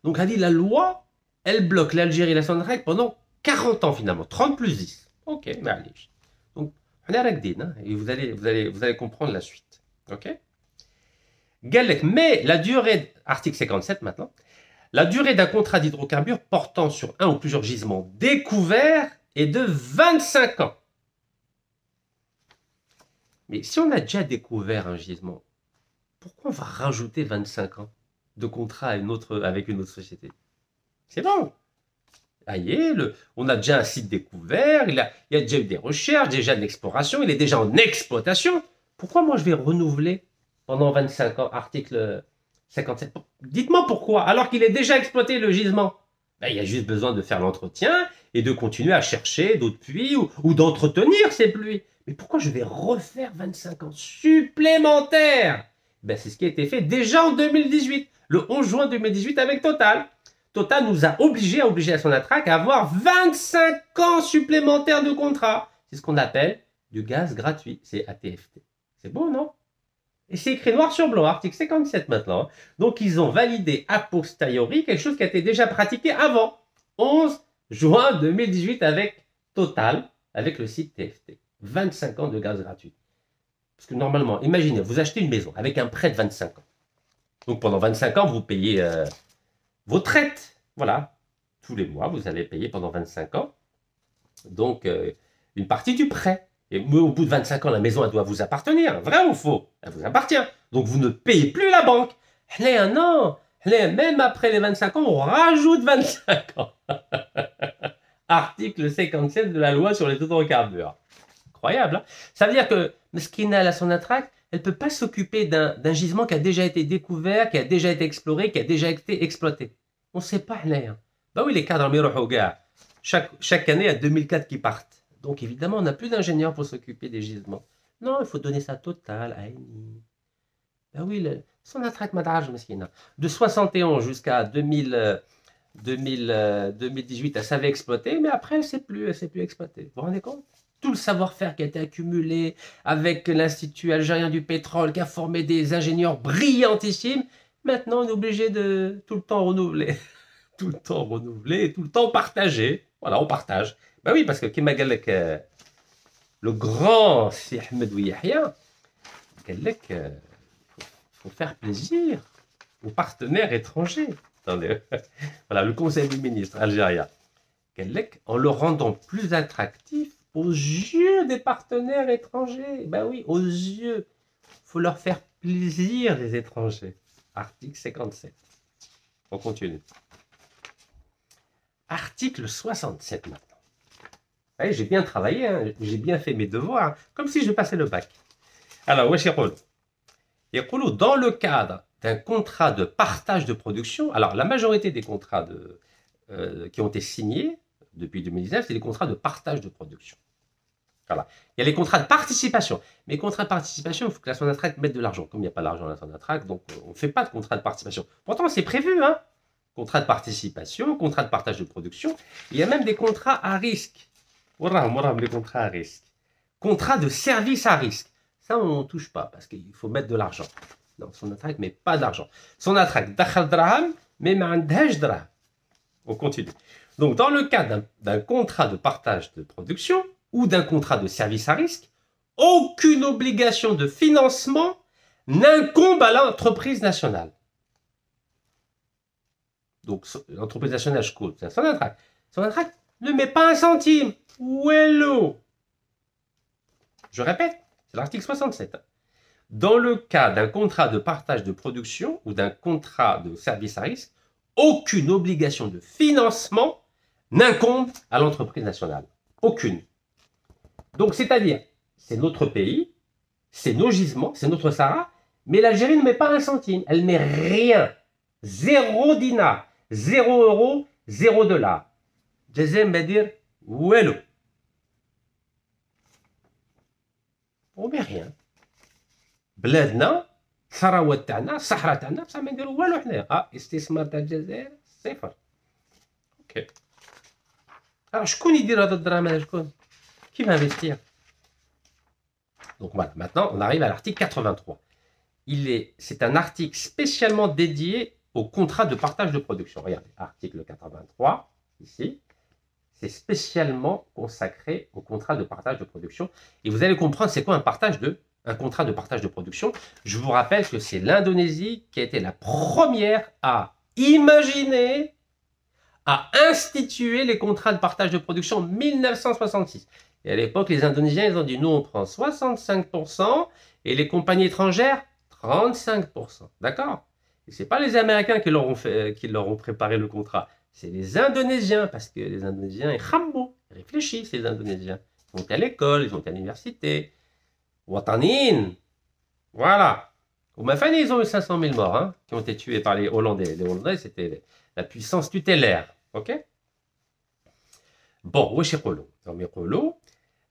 Donc, elle dit la loi, elle bloque l'Algérie et la Sonatrach pendant 40 ans finalement. 30 plus 10. Ok, mais allez. Donc, on est à Ragdin, et vous allez comprendre la suite. Ok. Galek, mais la durée, article 57 maintenant, la durée d'un contrat d'hydrocarbures portant sur un ou plusieurs gisements découverts est de 25 ans. Mais si on a déjà découvert un gisement, pourquoi on va rajouter 25 ans de contrat avec une autre société? C'est bon. On a déjà un site découvert, il y a déjà eu des recherches, déjà de l'exploration, il est déjà en exploitation. Pourquoi moi je vais renouveler pendant 25 ans, article 57? Dites-moi pourquoi, alors qu'il est déjà exploité le gisement. Il y a juste besoin de faire l'entretien et de continuer à chercher d'autres puits ou d'entretenir ces puits. Mais pourquoi je vais refaire 25 ans supplémentaires? C'est ce qui a été fait déjà en 2018, le 11 juin 2018 avec Total. Total nous a obligé à Sonatrach à avoir 25 ans supplémentaires de contrat. C'est ce qu'on appelle du gaz gratuit. C'est ATFT. C'est beau, non? Et c'est écrit noir sur blanc, article 57 maintenant. Donc, ils ont validé a posteriori quelque chose qui a été déjà pratiqué avant. 11 juin 2018 avec Total, avec le site TFT. 25 ans de gaz gratuit. Parce que normalement, imaginez, vous achetez une maison avec un prêt de 25 ans. Donc, pendant 25 ans, vous payez vos traites. Voilà. Tous les mois, vous allez payer pendant 25 ans. Donc, une partie du prêt. Et au bout de 25 ans, la maison, elle doit vous appartenir. Vrai ou faux? Elle vous appartient. Donc, vous ne payez plus la banque. Non. Même après les 25 ans, on rajoute 25 ans. Article 57 de la loi sur les hydrocarbures. Incroyable, hein? Ça veut dire que Meskina, la Sonatrach, elle ne peut pas s'occuper d'un gisement qui a déjà été découvert, qui a déjà été exploré, qui a déjà été exploité. On ne sait pas, hein. Bah oui, les cadres, chaque année, il y a 2004 qui partent. Donc, évidemment, on n'a plus d'ingénieurs pour s'occuper des gisements. Non, il faut donner ça total à Eni. Ben oui, Sonatrach Madraj, Meskina. De 71 jusqu'à 2018, elle savait exploiter, mais après, elle ne sait plus exploiter. Vous vous rendez compte? Tout le savoir-faire qui a été accumulé avec l'Institut algérien du pétrole, qui a formé des ingénieurs brillantissimes, maintenant, on est obligé de tout le temps renouveler. Tout le temps renouveler, tout le temps partager. Voilà, on partage. Ben oui, parce que Kima Galek, le grand Si Ahmed Yahya, Galek, faut faire plaisir aux partenaires étrangers. Voilà, le Conseil des ministres algérien. Galek, en le rendant plus attractif aux yeux des partenaires étrangers. Ben oui, aux yeux. Il faut leur faire plaisir, les étrangers. Article 57. On continue. Article 67 maintenant. Vous voyez, j'ai bien travaillé, hein, j'ai bien fait mes devoirs, comme si je passais le bac. Alors, wesh yaqulu, dans le cadre d'un contrat de partage de production, alors la majorité des contrats qui ont été signés depuis 2019, c'est des contrats de partage de production. Voilà. Il y a les contrats de participation. Mais les contrats de participation, il faut que la Sonatrach mette de l'argent. Comme il n'y a pas d'argent à la Sonatrach, donc on ne fait pas de contrat de participation. Pourtant, c'est prévu, hein. Contrat de participation, contrat de partage de production. Il y a même des contrats à risque. Les contrats à risque. Contrat de service à risque. Ça, on ne touche pas parce qu'il faut mettre de l'argent. Non, Sonatrach, mais pas d'argent. Sonatrach, dakhal draham, mais ma'andhaj draham. On continue. Donc, dans le cas d'un contrat de partage de production ou d'un contrat de service à risque, aucune obligation de financement n'incombe à l'entreprise nationale. Donc, l'entreprise nationale, je compte, c'est Sonatrach. Sonatrach ne met pas un centime. Où est l'eau? Je répète, c'est l'article 67. Dans le cas d'un contrat de partage de production ou d'un contrat de service à risque, aucune obligation de financement n'incombe à l'entreprise nationale. Aucune. Donc, c'est-à-dire, c'est notre pays, c'est nos gisements, c'est notre Sahara, mais l'Algérie ne met pas un centime. Elle ne met rien. 0 dinar, 0 euro, 0 dollar. Deuxième va dire, où est l'eau? On ne met rien. بلادنا ثروات تاعنا الصحراء تاعنا بصح ما نديرو والو حنايا استثمار تاع الجزائر صفر. اوكي. شكون يدير هذا الدراهم هذا شكون؟ Qui va investir? Donc voilà, maintenant on arrive à l'article 83. C'est un article spécialement dédié au contrat de partage de production. Regardez, article 83, ici, c'est spécialement consacré au contrat de partage de production. Et vous allez comprendre c'est quoi un contrat de partage de production. Je vous rappelle que c'est l'Indonésie qui a été la première à imaginer, à instituer les contrats de partage de production en 1966. Et à l'époque, les Indonésiens, ils ont dit, nous, on prend 65% et les compagnies étrangères, 35%. D'accord? Et ce n'est pas les Américains qui leur ont préparé le contrat. C'est les Indonésiens, parce que les Indonésiens, ils réfléchissent, les Indonésiens. Ils vont à l'école, ils vont à l'université. Watanin. Voilà. Au Mafani, ils ont eu 500 000 morts, hein, qui ont été tués par les Hollandais. Les Hollandais, c'était la puissance tutélaire. OK? Bon,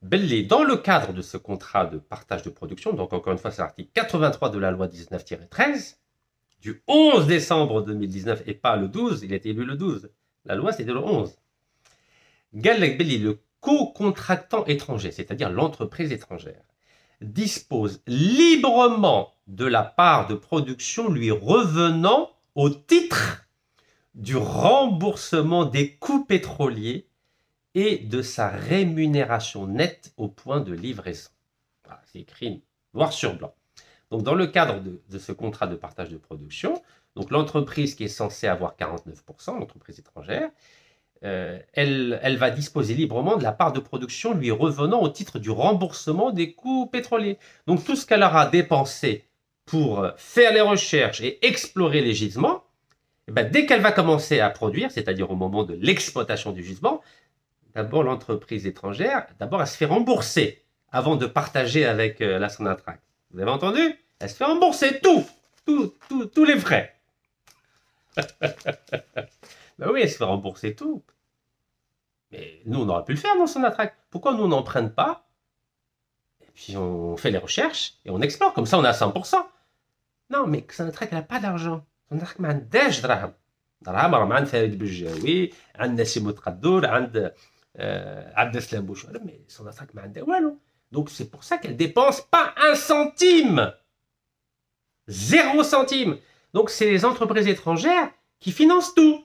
dans le cadre de ce contrat de partage de production, donc encore une fois, c'est l'article 83 de la loi 19-13, du 11 décembre 2019, et pas le 12, il a été élu le 12. La loi, c'était le 11. Le co-contractant étranger, c'est-à-dire l'entreprise étrangère, dispose librement de la part de production lui revenant au titre du remboursement des coûts pétroliers et de sa rémunération nette au point de livraison. Voilà, c'est écrit noir sur blanc. Donc, dans le cadre de ce contrat de partage de production, donc l'entreprise qui est censée avoir 49%, l'entreprise étrangère, elle va disposer librement de la part de production lui revenant au titre du remboursement des coûts pétroliers. Donc, tout ce qu'elle aura dépensé pour faire les recherches et explorer les gisements, et bien, dès qu'elle va commencer à produire, c'est-à-dire au moment de l'exploitation du gisement, d'abord l'entreprise étrangère, d'abord elle se fait rembourser avant de partager avec la Sonatrach. Vous avez entendu? Elle se fait rembourser tous les frais. Ben oui, elle se fait rembourser tout. Mais nous, on aurait pu le faire dans Sonatrach. Pourquoi nous, on n'emprunte pas? Et puis on fait les recherches et on explore. Comme ça, on est à 100%. Non, mais Sonatrach, elle n'a pas d'argent. Sonatrach, ما عندهاش دراهم. دراهم راه عند فريد بوجاوي، عند نسيم التقدر، عند عبد السلام بوشوالة، mais Sonatrach ما عندها والو. Donc c'est pour ça qu'elle dépense pas un centime. 0 centime. Donc c'est les entreprises étrangères qui financent tout.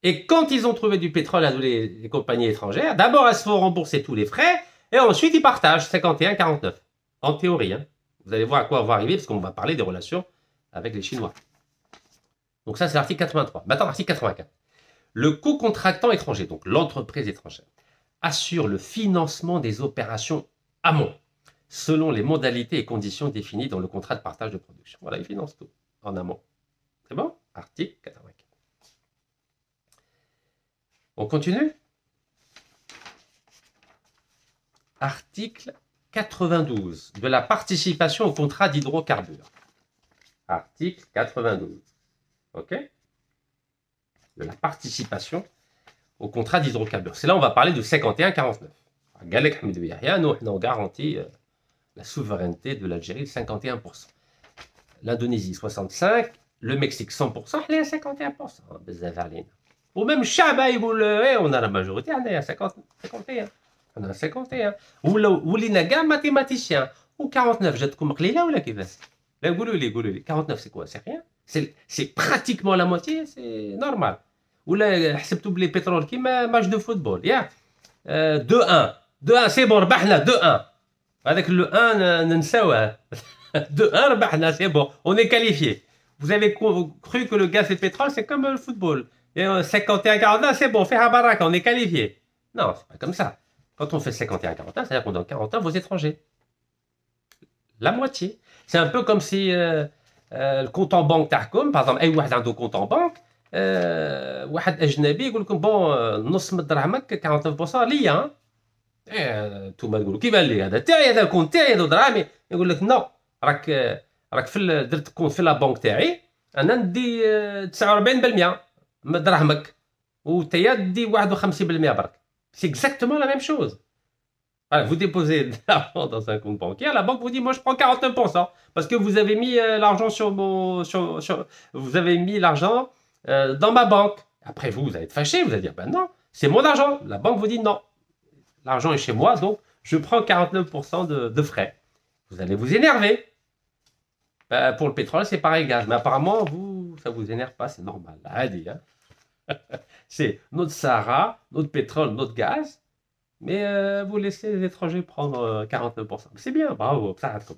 Et quand ils ont trouvé du pétrole à les compagnies étrangères, d'abord elles se font rembourser tous les frais, et ensuite ils partagent 51-49. En théorie, hein. Vous allez voir à quoi on va arriver, parce qu'on va parler des relations avec les Chinois. Donc ça c'est l'article 83. Maintenant l'article 84. Le co-contractant étranger, donc l'entreprise étrangère, assure le financement des opérations amont, selon les modalités et conditions définies dans le contrat de partage de production. Voilà, il finance tout en amont. C'est bon? Article 84. On continue? Article 92 de la participation au contrat d'hydrocarbures. Article 92. OK? De la participation au contrat d'hydrocarbures. C'est là où on va parler de 51-49. Galek Hamidou Yahya, nous, on garantit la souveraineté de l'Algérie de 51%. L'Indonésie, 65%. Le Mexique, 100%. Il est à 51%. Ou même Chaba, on a la majorité, on est à 51. On a 51. Ou les Naga, mathématiciens. Ou 49, جاتكم قليلة ولا كيفاش؟ لا قولوا لي 49 c'est quoi? C'est rien. C'est pratiquement la moitié, c'est normal. ولا حسبتوا بلي pétrole كيما match de football. 2-1. 2-1 c'est bon, ربحنا 2-1. هذاك le 1 ننساوه. 2-1 ربحنا, c'est bon, on est qualifié. Vous avez cru que le gaz et le pétrole c'est comme le football. 51-49 c'est bon, fait un baraque, on est qualifié. Non, c'est pas comme ça. Quand on fait 51-41, c'est-à-dire qu'on donne 41 vos étrangers. La moitié. C'est un peu comme si le compte en banque تاعكم, par exemple, أي واحد عنده compte en banque, واحد أجنبي يقول لكم bon نص من دراهمك 49% ليا. انتوما تقولوا كيف لي هذا تاعي, هذا الكونت تاعي, هذا دراهمي. يقول لك نو, راك في درت كونت في لا بنك تاعي, انا ندي 49% من دراهمك وتايا تدي 51% برك. C'est exactement la même chose. Voilà, vous déposez de l'argent dans un compte bancaire, la banque vous dit moi je prends 49% parce que vous avez mis l'argent vous avez mis l'argent dans ma banque. Après vous allez être fâché, vous allez dire ben non, c'est mon argent. La banque vous dit non, l'argent est chez moi, donc je prends 49% de frais. Vous allez vous énerver. Ben, pour le pétrole c'est pareil gaz, mais apparemment vous ça vous énerve pas, c'est normal. Allez, hein. C'est notre Sahara, notre pétrole, notre gaz, mais vous laissez les étrangers prendre 49%. C'est bien, bravo, ça rate.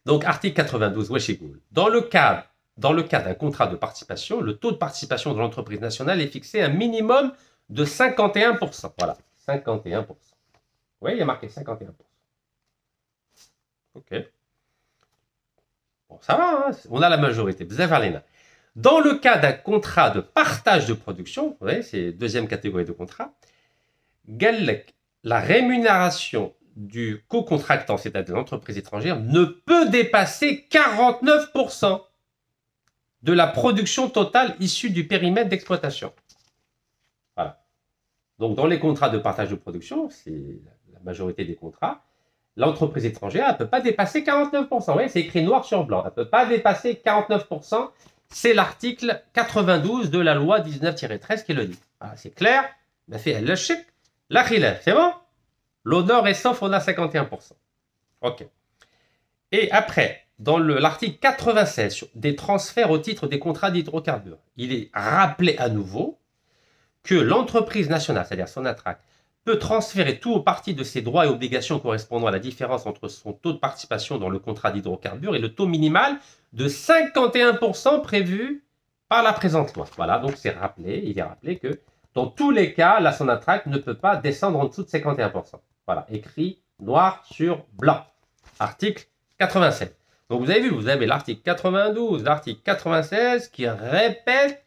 Donc, article 92, Wechigoul. Dans le cas d'un contrat de participation, le taux de participation de l'entreprise nationale est fixé à un minimum de 51%. Voilà, 51%. Oui, il y a marqué 51%. Ok. Bon, ça va, hein, on a la majorité. Dans le cas d'un contrat de partage de production, vous voyez, c'est deuxième catégorie de contrat, la rémunération du co-contractant, c'est-à-dire l'entreprise étrangère, ne peut dépasser 49% de la production totale issue du périmètre d'exploitation. Voilà. Donc, dans les contrats de partage de production, c'est la majorité des contrats, l'entreprise étrangère, elle ne peut pas dépasser 49%. Vous voyez, c'est écrit noir sur blanc. Elle ne peut pas dépasser 49%. C'est l'article 92 de la loi 19-13 qui le dit. Voilà, c'est clair. Ben fait le chèque. La khilaf, c'est bon? L'honneur est sauf, on a 51%. Ok. Et après, dans l'article 96 des transferts au titre des contrats d'hydrocarbures, il est rappelé à nouveau que l'entreprise nationale, c'est-à-dire Sonatrach, peut transférer tout ou partie de ses droits et obligations correspondant à la différence entre son taux de participation dans le contrat d'hydrocarbures et le taux minimal de 51% prévu par la présente loi. Voilà, donc c'est rappelé, il est rappelé que dans tous les cas, la Sonatrach ne peut pas descendre en dessous de 51%. Voilà, écrit noir sur blanc. Article 87. Donc vous avez vu, vous avez l'article 92, l'article 96 qui répète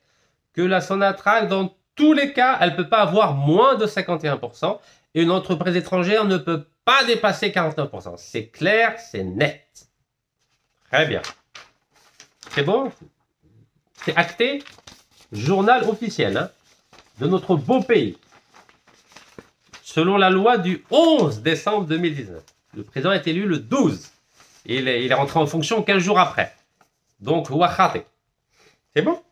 que la Sonatrach, dans tous les cas, elle ne peut pas avoir moins de 51%. Et une entreprise étrangère ne peut pas dépasser 49%. C'est clair, c'est net. Très bien. C'est bon? C'est acté. Journal officiel hein, de notre beau pays. Selon la loi du 11 décembre 2019. Le président est élu le 12. Et il est rentré en fonction 15 jours après. Donc, Ouakhate. C'est bon?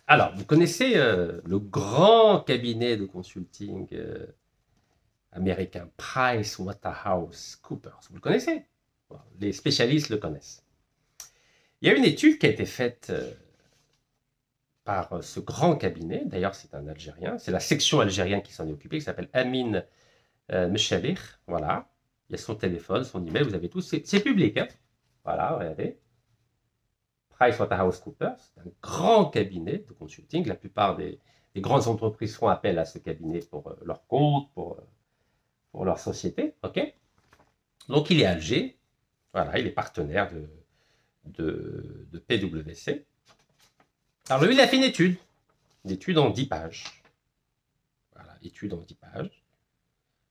Alors, vous connaissez le grand cabinet de consulting américain, PricewaterhouseCoopers. Vous le connaissez? Les spécialistes le connaissent. Il y a une étude qui a été faite par ce grand cabinet. D'ailleurs, c'est un Algérien. C'est la section algérienne qui s'en est occupée, qui s'appelle Amin Mechabir. Voilà. Il y a son téléphone, son email, vous avez tout. C'est public. Hein? Voilà, regardez. PricewaterhouseCoopers, c'est un grand cabinet de consulting. La plupart des grandes entreprises font appel à ce cabinet pour leur compte, pour leur société. Okay, donc, il est à Alger. Voilà, il est partenaire de PwC. Alors, lui, il a fait une étude en 10 pages. Voilà, étude en 10 pages.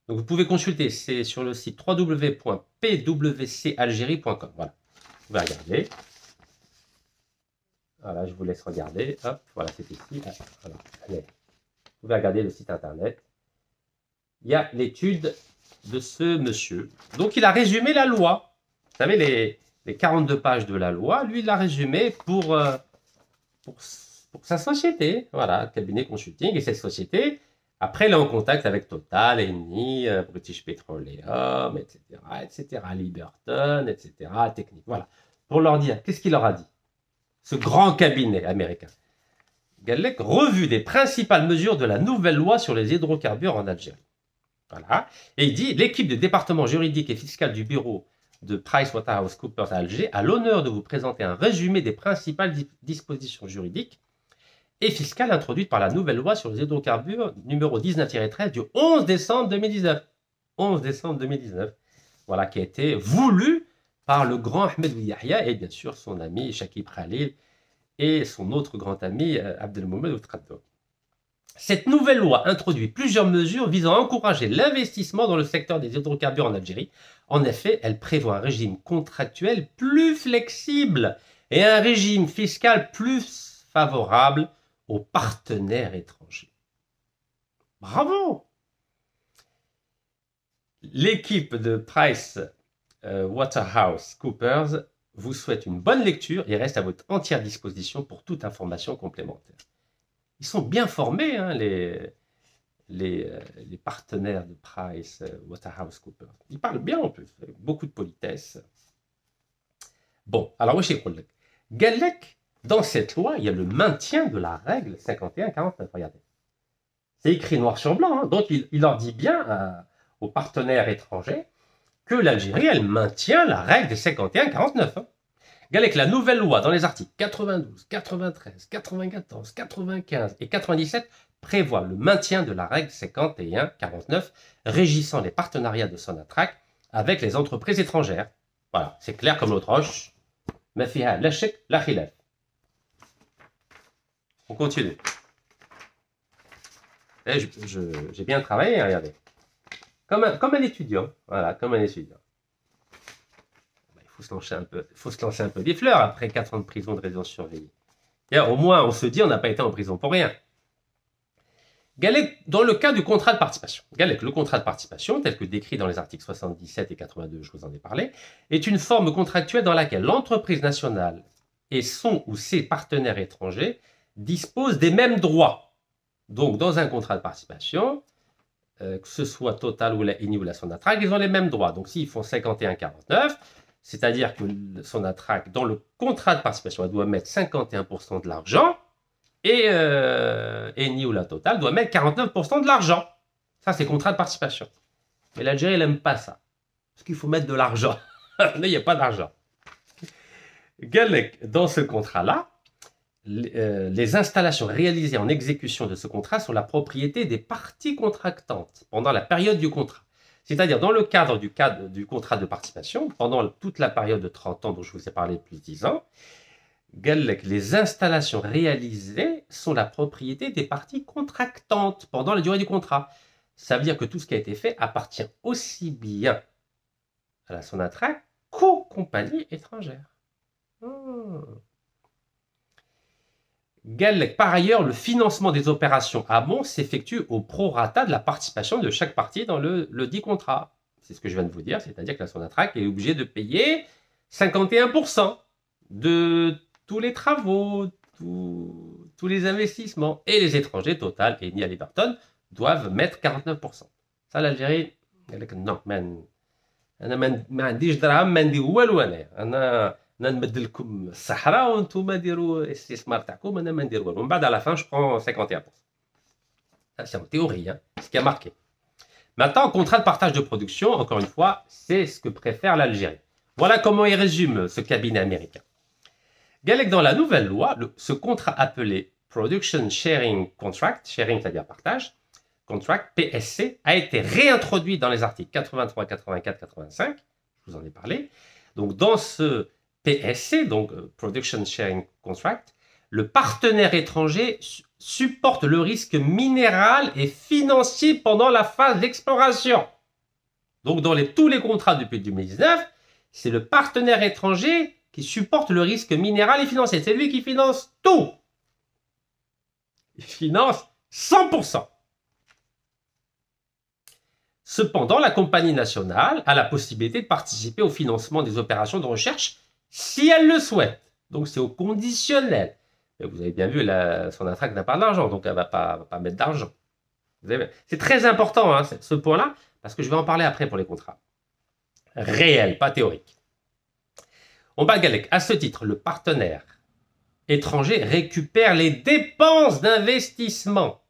Donc, vous pouvez consulter, c'est sur le site www.pwcalgérie.com. Voilà, vous pouvez regarder. Voilà, je vous laisse regarder. Hop, voilà, c'est ici. Voilà, allez. Vous pouvez regarder le site internet. Il y a l'étude de ce monsieur. Donc, il a résumé la loi. Vous savez, les 42 pages de la loi, lui, il l'a résumé pour sa société. Voilà, cabinet consulting. Et cette société, après, elle est en contact avec Total, Eni, British Petroleum, etc., etc., Liberton, etc., Technique. Voilà. Pour leur dire, qu'est-ce qu'il leur a dit? Ce grand cabinet américain. Galek, revue des principales mesures de la nouvelle loi sur les hydrocarbures en Algérie. Voilà. Et il dit, l'équipe de département juridique et fiscal du bureau de PricewaterhouseCoopers à Alger a l'honneur de vous présenter un résumé des principales dispositions juridiques et fiscales introduites par la nouvelle loi sur les hydrocarbures numéro 19-13 du 11 décembre 2019. 11 décembre 2019. Voilà, qui a été voulu par le grand Ahmed Yahya et bien sûr son ami Shakib Khalil et son autre grand ami Abdelmoummed Outradour. Cette nouvelle loi introduit plusieurs mesures visant à encourager l'investissement dans le secteur des hydrocarbures en Algérie. En effet, elle prévoit un régime contractuel plus flexible et un régime fiscal plus favorable aux partenaires étrangers. Bravo! L'équipe de PricewaterhouseCoopers vous souhaite une bonne lecture et reste à votre entière disposition pour toute information complémentaire. Ils sont bien formés, hein, les partenaires de PricewaterhouseCoopers. Ils parlent bien en plus, avec beaucoup de politesse. Bon, alors oui, chez Galek, dans cette loi, il y a le maintien de la règle 51-49. Regardez. C'est écrit noir sur blanc. Hein. Donc, il leur dit bien aux partenaires étrangers que l'Algérie, elle maintient la règle des 51-49. Hein. Galek, la nouvelle loi dans les articles 92, 93, 94, 95 et 97 prévoit le maintien de la règle 51-49 régissant les partenariats de Sonatrach avec les entreprises étrangères. Voilà, c'est clair comme l'autre roche. Ma fiha, la chèque, la khilaf. On continue. J'ai bien travaillé, regardez. Comme un étudiant. Voilà, comme un étudiant. Il faut se lancer un peu des fleurs après 4 ans de prison de résidence surveillée. Et au moins, on se dit, on n'a pas été en prison pour rien. Galek, dans le cas du contrat de participation. Galek, le contrat de participation, tel que décrit dans les articles 77 et 82, je vous en ai parlé, est une forme contractuelle dans laquelle l'entreprise nationale et son ou ses partenaires étrangers disposent des mêmes droits. Donc, dans un contrat de participation, que ce soit Total ou la Eni ou la Sonatrach, ils ont les mêmes droits. Donc s'ils font 51,49, c'est-à-dire que Sonatrach, dans le contrat de participation, elle doit mettre 51% de l'argent, et Eni ou la Total doit mettre 49% de l'argent. Ça, c'est contrat de participation. Mais l'Algérie, elle n'aime pas ça. Parce qu'il faut mettre de l'argent. Mais il n'y a pas d'argent. Dans ce contrat-là, les installations réalisées en exécution de ce contrat sont la propriété des parties contractantes pendant la période du contrat. C'est-à-dire dans le cadre du contrat de participation, pendant toute la période de 30 ans dont je vous ai parlé depuis 10 ans, les installations réalisées sont la propriété des parties contractantes pendant la durée du contrat. Ça veut dire que tout ce qui a été fait appartient aussi bien à la Sonatrach qu'aux compagnies étrangères. Par ailleurs, le financement des opérations amont s'effectue au prorata de la participation de chaque partie dans le dit contrat. C'est ce que je viens de vous dire, c'est-à-dire que la Sonatrach est obligée de payer 51% de tous les travaux, tous les investissements. Et les étrangers, Total et Eni Halliburton, doivent mettre 49%. Ça, l'Algérie, non, أنا ما عنديش دراهم ما ندير والو أنا نمد لكم الصحراء وانتم ديروا الاستثمار تاعكم أنا ما ندير والو. من بعد à la fin je prends 51%. Ça c'est en théorie, hein, ce qui a marqué. Maintenant, contrat de partage de production, encore une fois, c'est ce que préfère l'Algérie. Voilà comment il résume ce cabinet américain. Galek, dans la nouvelle loi, ce contrat appelé Production Sharing Contract, sharing c'est-à-dire partage, contract, PSC, a été réintroduit dans les articles 83, 84, 85, je vous en ai parlé. Donc dans ce PSC, donc Production Sharing Contract, le partenaire étranger supporte le risque minéral et financier pendant la phase d'exploration. Donc dans tous les contrats depuis 2019, c'est le partenaire étranger qui supporte le risque minéral et financier. C'est lui qui finance tout. Il finance 100%. Cependant, la compagnie nationale a la possibilité de participer au financement des opérations de recherche si elle le souhaite. Donc, c'est au conditionnel. Mais vous avez bien vu, Sonatrach n'a pas d'argent, donc elle ne va pas mettre d'argent. C'est très important, hein, ce point-là, parce que je vais en parler après pour les contrats. Réel, pas théorique. On va Galek. À ce titre, le partenaire étranger récupère les dépenses d'investissement.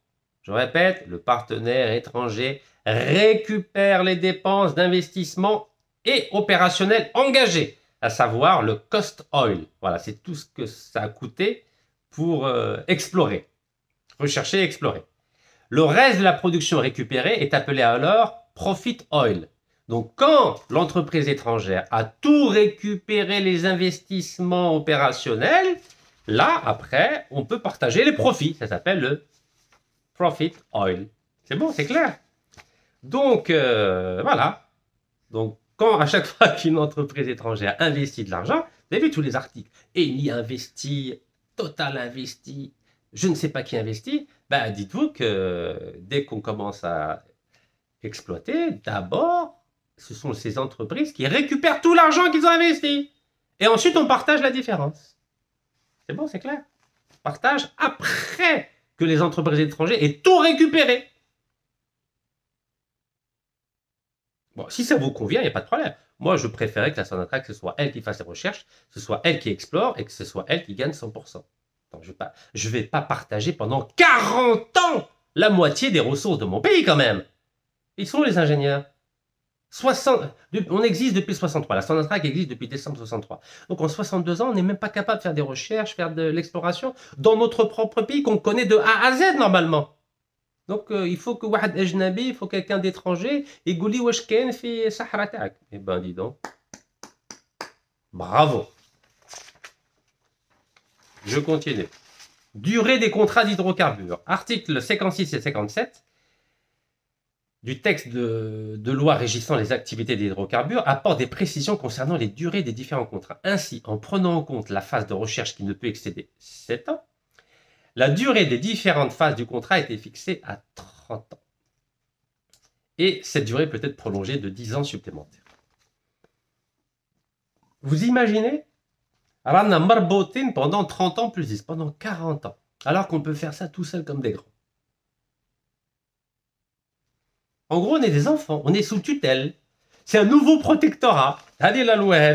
Je répète, le partenaire étranger récupère les dépenses d'investissement et opérationnelles engagées, à savoir le cost oil. Voilà, c'est tout ce que ça a coûté pour explorer, rechercher et explorer. Le reste de la production récupérée est appelé alors profit oil. Donc, quand l'entreprise étrangère a tout récupéré les investissements opérationnels, là, après, on peut partager les profits. Ça s'appelle le profit oil. C'est bon, c'est clair. Donc, voilà. Donc, quand à chaque fois qu'une entreprise étrangère investit de l'argent, vous avez vu tous les articles. Eni investit, Total investit, je ne sais pas qui investit. Ben, dites-vous que dès qu'on commence à exploiter, d'abord, ce sont ces entreprises qui récupèrent tout l'argent qu'ils ont investi. Et ensuite, on partage la différence. C'est bon, c'est clair. On partage après que les entreprises étrangères aient tout récupéré. Bon, si ça vous convient, il n'y a pas de problème. Moi, je préférais que la Sonatrach, ce soit elle qui fasse les recherches, ce soit elle qui explore et que ce soit elle qui gagne 100%. Donc, je ne vais pas partager pendant 40 ans la moitié des ressources de mon pays quand même. Ils sont les ingénieurs. On existe depuis 63. La Sonatrach existe depuis décembre 63. Donc en 62 ans, on n'est même pas capable de faire des recherches, faire de l'exploration dans notre propre pays qu'on connaît de A à Z normalement. Donc il faut que Wahad Ajnabi, il faut quelqu'un d'étranger, et Gouli Washken fait Sahara Ta'ak. Eh ben dis donc. Bravo. Je continue. Durée des contrats d'hydrocarbures. Articles 56 et 57. Du texte de loi régissant les activités des hydrocarbures apporte des précisions concernant les durées des différents contrats. Ainsi, en prenant en compte la phase de recherche qui ne peut excéder 7 ans, la durée des différentes phases du contrat a été fixée à 30 ans. Et cette durée peut être prolongée de 10 ans supplémentaires. Vous imaginez? Rana Marbotin pendant 30 ans plus 10, pendant 40 ans. Alors qu'on peut faire ça tout seul comme des grands. En gros, on est des enfants, on est sous tutelle. C'est un nouveau protectorat. Allez, la loi,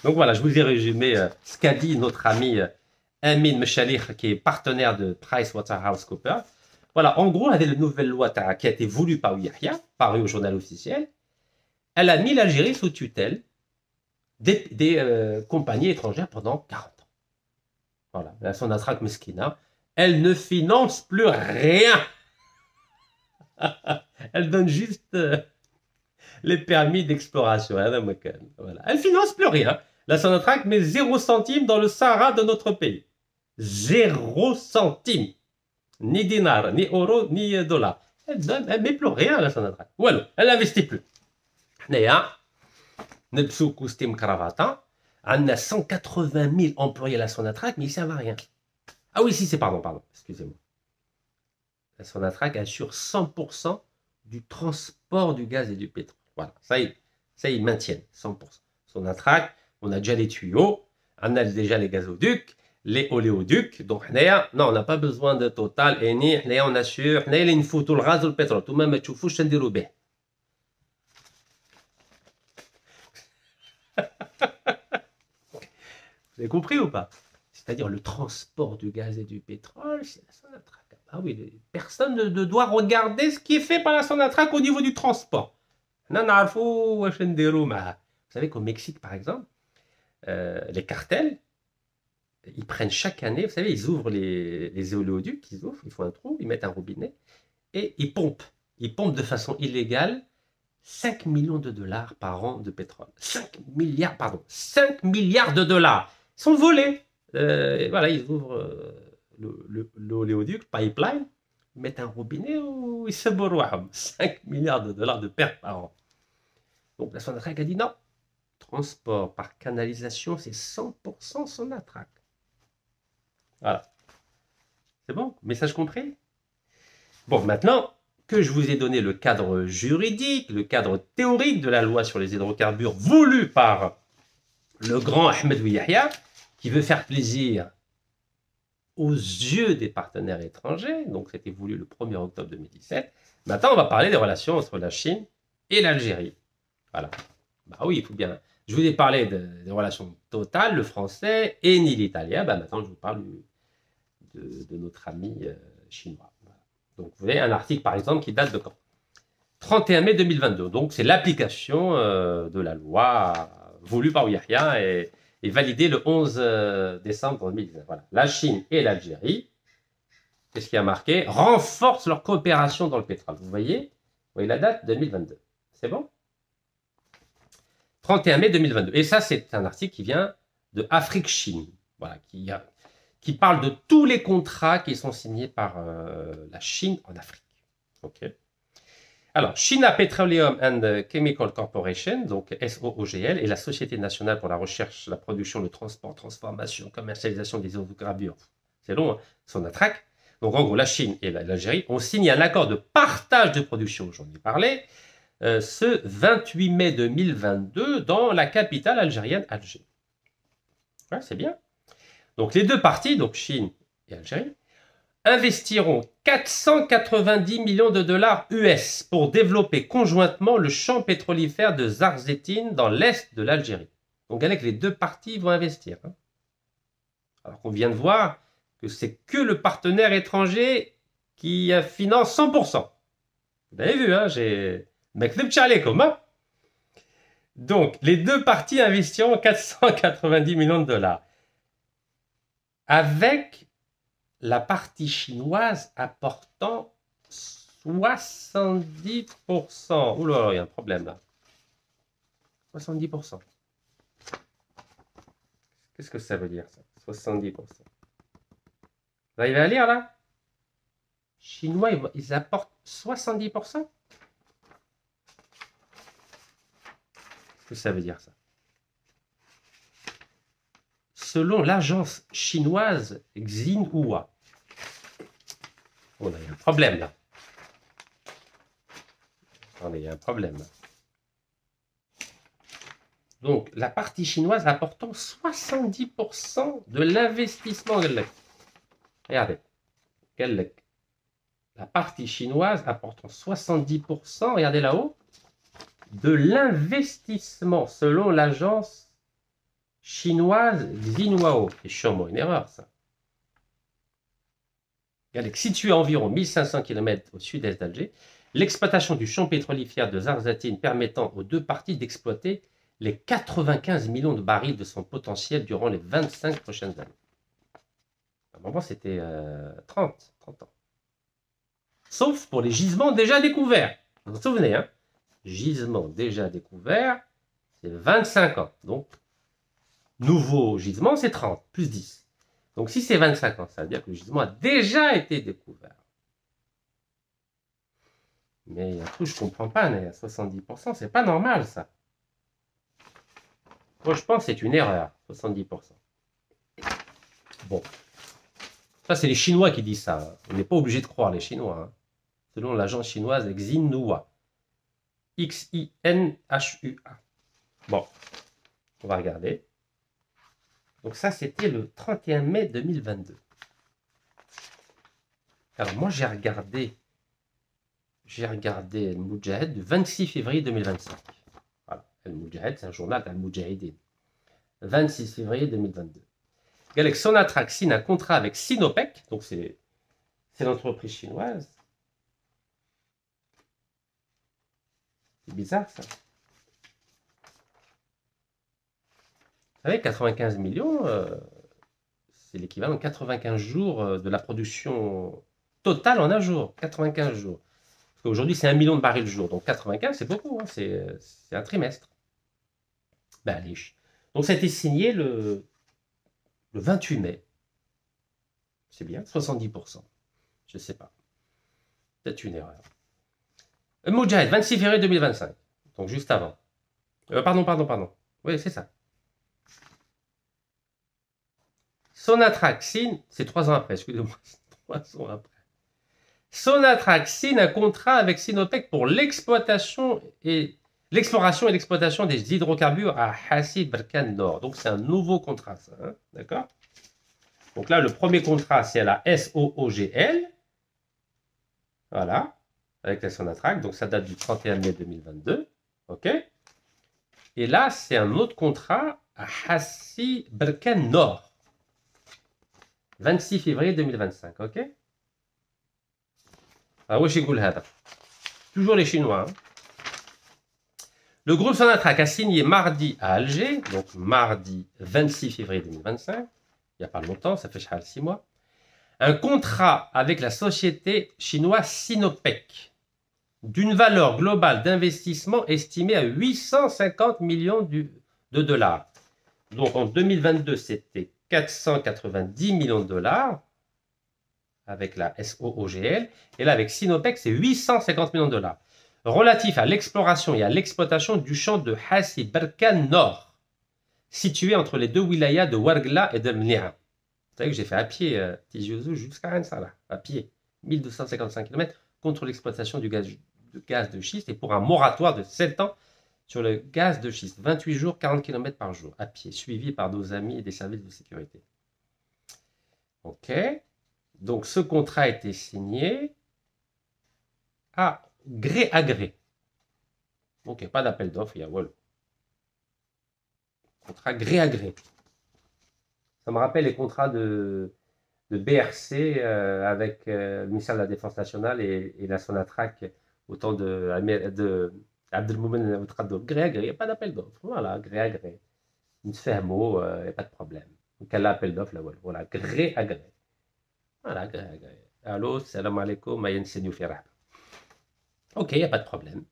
donc voilà, je vous ai résumé ce qu'a dit notre ami Amin Mchalikh, qui est partenaire de PricewaterhouseCoopers. Voilà, en gros, avec la nouvelle loi qui a été voulue par Yahya, parue au journal officiel, elle a mis l'Algérie sous tutelle des compagnies étrangères pendant 40 ans. Voilà, la Sonatrach Meskina, elle ne finance plus rien. Elle donne juste les permis d'exploration. Voilà. Elle finance plus rien. La Sonatrach met 0 centime dans le Sahara de notre pays. 0 centime. Ni dinar, ni euro, ni dollar. Elle ne met plus rien, la Sonatrach. Voilà, elle n'investit plus. Nebsou Koustim Karavata, on a 180 000 employés à la Sonatrach, mais ils ne servent à rien. Ah oui, si, c'est pardon, excusez-moi. La Sonatrach assure 100% du transport du gaz et du pétrole. Voilà, ça ils maintiennent 100%. Sonatrach, on a déjà les tuyaux, on a déjà les gazoducs, les oléoducs, donc non, on n'a pas besoin de Total, et ni on assure, il faut tout le gaz ou le pétrole, tout même tu fous chendiroubé. Vous avez compris ou pas? C'est-à-dire le transport du gaz et du pétrole, c'est la Sonatrach. Ah oui, personne ne doit regarder ce qui est fait par la Sonatrach au niveau du transport. Vous savez qu'au Mexique, par exemple, les cartels, ils prennent chaque année, vous savez, ils ouvrent les oléoducs, ils font un trou, ils mettent un robinet, et ils pompent. Ils pompent de façon illégale 5 millions de dollars par an de pétrole. 5 milliards de dollars. Ils sont volés. Voilà, ils ouvrent l'oléoduc, pipeline, ils mettent un robinet où ils se bourrent. 5 milliards de dollars de pertes par an. Donc la Sonatrach a dit non. Transport par canalisation, c'est 100% Sonatrach. Voilà. C'est bon? Message compris? Bon, maintenant que je vous ai donné le cadre juridique, le cadre théorique de la loi sur les hydrocarbures voulu par le grand Ahmed Yahya, qui veut faire plaisir aux yeux des partenaires étrangers, donc c'était voulu le 1er octobre 2017. Maintenant, on va parler des relations entre la Chine et l'Algérie. Voilà. Bah oui, il faut bien. Je vous ai parlé des relations totales, le français, et ni l'italien. Bah maintenant, je vous parle de notre ami chinois. Voilà. Donc, vous voyez un article, par exemple, qui date de quand? 31 mai 2022. Donc, c'est l'application de la loi voulue par Yahya et validée le 11 décembre 2019. Voilà. La Chine et l'Algérie, qu'est-ce qui a marqué? Renforcent leur coopération dans le pétrole. Vous voyez la date 2022. C'est bon? 31 mai 2022. Et ça, c'est un article qui vient de Afrique-Chine, voilà, qui parle de tous les contrats qui sont signés par la Chine en Afrique. Ok. Alors, China Petroleum and Chemical Corporation, donc SOOGL, et la Société nationale pour la recherche, la production, le transport, transformation, commercialisation des hydrocarbures, c'est long, hein, Sonatrach. Donc, en gros, la Chine et l'Algérie ont signé un accord de partage de production, j'en ai parlé, ce 28 mai 2022 dans la capitale algérienne, Alger. Ouais, c'est bien. Donc les deux parties, donc Chine et Algérie, investiront 490 millions de dollars US pour développer conjointement le champ pétrolifère de Zarzetine dans l'est de l'Algérie. Donc avec les deux parties vont investir. Hein. Alors qu'on vient de voir que c'est que le partenaire étranger qui finance 100%. Vous avez vu, hein, j'ai... Donc, les deux parties investiront 490 millions de dollars. Avec la partie chinoise apportant 70%. Ouh là, il y a un problème là. 70%. Qu'est-ce que ça veut dire ça? 70%. Vous arrivez à lire là? Chinois, ils apportent 70%? Que ça veut dire ça? Selon l'agence chinoise Xinhua. Oh là, il y a un problème là. Attendez, il y a un problème là. Donc, la partie chinoise apportant 70% de l'investissement. Regardez. la partie chinoise apportant 70%, regardez là-haut, de l'investissement selon l'agence chinoise Xinhuao. C'est sûrement une erreur, ça. Regardez, située à environ 1500 km au sud-est d'Alger, l'exploitation du champ pétrolifère de Zarzatine permettant aux deux parties d'exploiter les 95 millions de barils de son potentiel durant les 25 prochaines années. À un moment, c'était 30 ans. Sauf pour les gisements déjà découverts. Vous vous souvenez, hein? Gisements déjà découverts, c'est 25 ans. Donc, nouveau gisement, c'est 30, plus 10. Donc, si c'est 25 ans, ça veut dire que le gisement a déjà été découvert. Mais il y a un truc que je ne comprends pas, mais à 70%, c'est pas normal, ça. Moi, je pense que c'est une erreur, 70%. Bon. Ça, c'est les Chinois qui disent ça. Hein. On n'est pas obligé de croire les Chinois. Hein. Selon l'agence chinoise Xinhua. Xinhua. Bon. On va regarder. Donc ça, c'était le 31 mai 2022. Alors moi, j'ai regardé El Moudjahed du 26 février 2025. Voilà. El Moudjahed, c'est un journal d'Al-Moudjahidin. 26 février 2022. Avec Sonatrach signe un contrat avec Sinopec, donc c'est l'entreprise chinoise. C'est bizarre, ça. Vous savez, 95 millions, c'est l'équivalent de 95 jours de la production totale en un jour. 95 jours. Parce qu'aujourd'hui, c'est 1 million de barils le jour. Donc 95, c'est beaucoup. Hein, c'est un trimestre. Ben, allez. Donc ça a été signé le 28 mai. C'est bien, 70%. Je ne sais pas. Peut-être une erreur. Moudjahed, 26 février 2025. Donc juste avant. Pardon. Oui, c'est ça. Sonatrach signe, c'est 3 ans après, excusez-moi, 3 ans après. Sonatrach signe un contrat avec Sinopec pour l'exploration et l'exploitation des hydrocarbures à Hassi Berkane Nord. Donc c'est un nouveau contrat, ça, hein, d'accord? Donc là, le premier contrat, c'est à la SOOGL, voilà, avec la Sonatrach, donc ça date du 31 mai 2022, ok? Et là, c'est un autre contrat à Hassi Berkane Nord. 26 février 2025, ok? Alors, toujours les Chinois. Hein. Le groupe Sonatrach a signé mardi à Alger, donc mardi 26 février 2025, il n'y a pas longtemps, ça fait 6 mois, un contrat avec la société chinoise Sinopec d'une valeur globale d'investissement estimée à 850 millions de dollars. Donc en 2022, c'était 490 millions de dollars avec la SOOGL, et là avec Sinopec, c'est 850 millions de dollars, relatif à l'exploration et à l'exploitation du champ de Hassi Berkane Nord, situé entre les deux wilayas de Ouargla et de Mnia. Vous savez que j'ai fait à pied Tizi Ouzou jusqu'à Rensala, à pied, 1255 km, contre l'exploitation du gaz de schiste et pour un moratoire de 7 ans sur le gaz de schiste, 28 jours, 40 km par jour, à pied, suivi par nos amis et des services de sécurité. Ok. Donc, ce contrat a été signé à gré à gré. Donc, il n'y a pas d'appel d'offres, il y a voilà. Contrat gré à gré. Ça me rappelle les contrats de BRC avec le ministère de la Défense nationale et la Sonatrach au temps de Abdelmoumen Ouattara. Gré à gré, il n'y a pas d'appel d'offres. Voilà, gré à gré. Une se fait un mot, il n'y a pas de problème. Donc, elle a appel d'offres, là, voilà, gré à gré. Voilà, gré à gré. Allô, salam alaikum, mayen senyou firah. Ok, il n'y a pas de problème.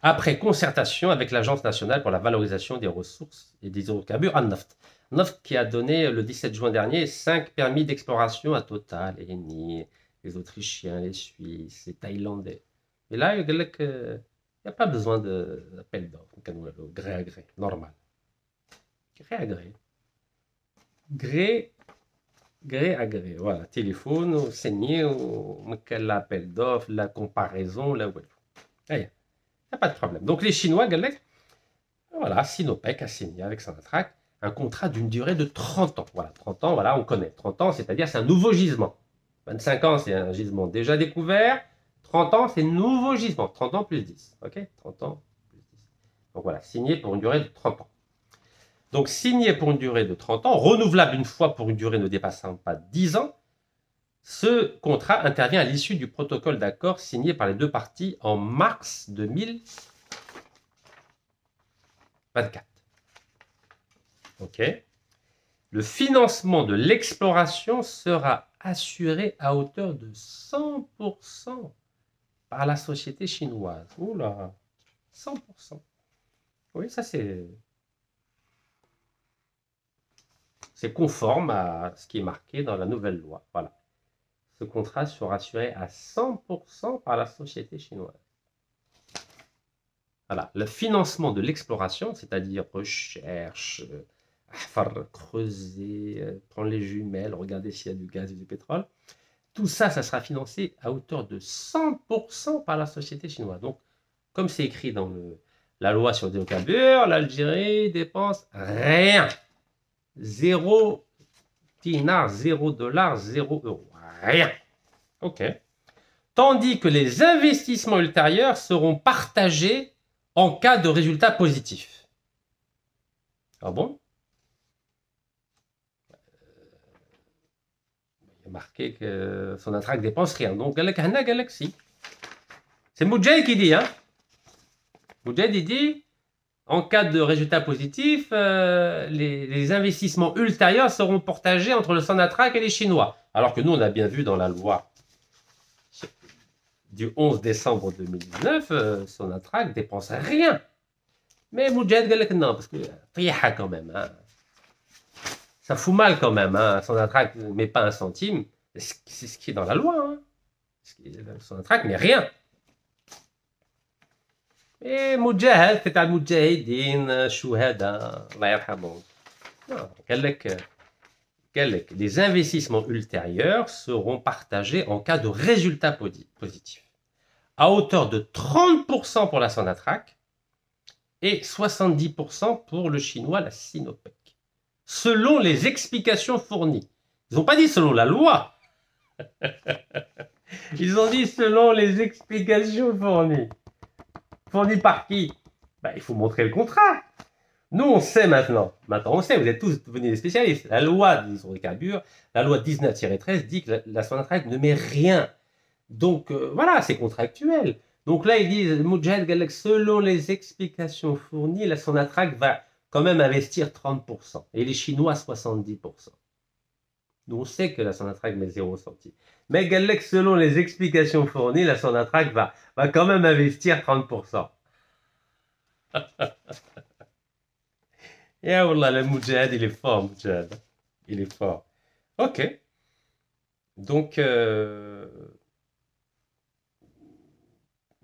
Après concertation avec l'Agence nationale pour la valorisation des ressources et des hydrocarbures, ANNAFT. ANNAFT qui a donné le 17 juin dernier 5 permis d'exploration à Total, Eni, les Autrichiens, les Suisses, les Thaïlandais. Et là, il n'y a pas besoin d'appel d'offres, gré à gré, normal. Gré à gré. Gré à gré, voilà, téléphone, signé, l'appel d'offres, la comparaison, la web. Il n'y a pas de problème. Donc les Chinois, voilà, Sinopec a signé avec Sonatrach un contrat d'une durée de 30 ans. Voilà, 30 ans, voilà, on connaît. 30 ans, c'est-à-dire c'est un nouveau gisement. 25 ans, c'est un gisement déjà découvert. 30 ans, c'est nouveau gisement. 30 ans plus 10. OK? 30 ans plus 10. Donc voilà, signé pour une durée de 30 ans. Donc signé pour une durée de 30 ans, renouvelable une fois pour une durée ne dépassant pas 10 ans, ce contrat intervient à l'issue du protocole d'accord signé par les deux parties en mars 2024. OK? Le financement de l'exploration sera assuré à hauteur de 100% par la société chinoise. Oula, 100%. Oui, ça c'est conforme à ce qui est marqué dans la nouvelle loi. Voilà. Ce contrat sera assuré à 100% par la société chinoise. Voilà. Le financement de l'exploration, c'est-à-dire recherche, creuser, prendre les jumelles, regarder s'il y a du gaz et du pétrole, tout ça, ça sera financé à hauteur de 100% par la société chinoise. Donc, comme c'est écrit dans la loi sur le hydrocarbures, l'Algérie dépense rien. 0 dinar, 0 dollar, 0 euro. Rien. OK. Tandis que les investissements ultérieurs seront partagés en cas de résultats positifs. Ah bon? Il y a marqué que Sonatrach dépense rien. Donc, si. C'est Moudjahid qui dit, hein? Moudjahid, il dit, en cas de résultats positifs, les investissements ultérieurs seront partagés entre le Sonatrach et les Chinois. Alors que nous, on a bien vu dans la loi du 11 décembre 2019, Sonatrach dépense rien. Mais Moudjahid dit que non, parce que fiha quand même. Hein. Ça fout mal quand même. Hein. Sonatrach ne met pas un centime. C'est ce qui est dans la loi. Hein. Sonatrach n'est rien. Et Moudjahid, c'est un Moudjahidine, Chouhada, Allah yarhamou. Les investissements ultérieurs seront partagés en cas de résultats positifs, à hauteur de 30% pour la Sonatrach et 70% pour le chinois, la Sinopec, selon les explications fournies. Ils n'ont pas dit selon la loi. Ils ont dit selon les explications fournies. Fournies par qui? Il faut montrer le contrat. Nous, on sait maintenant. Maintenant, on sait, vous êtes tous devenus des spécialistes. La loi des hydrocarbures, la loi 19-13 dit que la Sonatrach ne met rien. Donc, voilà, c'est contractuel. Donc là, ils disent, Moudjahid Galek, selon les explications fournies, la Sonatrach va quand même investir 30%. Et les Chinois, 70%. Nous, on sait que la Sonatrach met 0 centime. Mais Galek, selon les explications fournies, la Sonatrach va quand même investir 30%. Ya Wallah, le Moudjahid, il est fort, Moudjahid. Il est fort. Ok. Donc,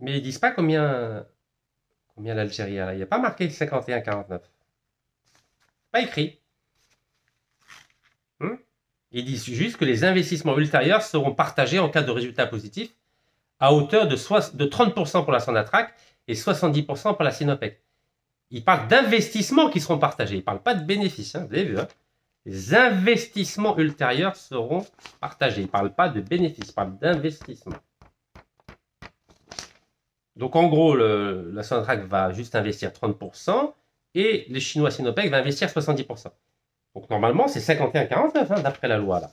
mais ils disent pas combien l'Algérie a là. Il n'y a pas marqué 51-49. Pas écrit. Ils disent juste que les investissements ultérieurs seront partagés en cas de résultats positifs à hauteur de 30% pour la Sonatrach et 70% pour la Sinopec. Ils parlent d'investissements qui seront partagés. Ils ne parlent pas de bénéfices. Hein, vous avez vu, hein. Les investissements ultérieurs seront partagés. Ils ne parlent pas de bénéfices. Ils parlent d'investissements. Donc, en gros, la Sonatrach va juste investir 30% et les Chinois Sinopec vont investir 70%. Donc, normalement, c'est 51-49 hein, d'après la loi. Là.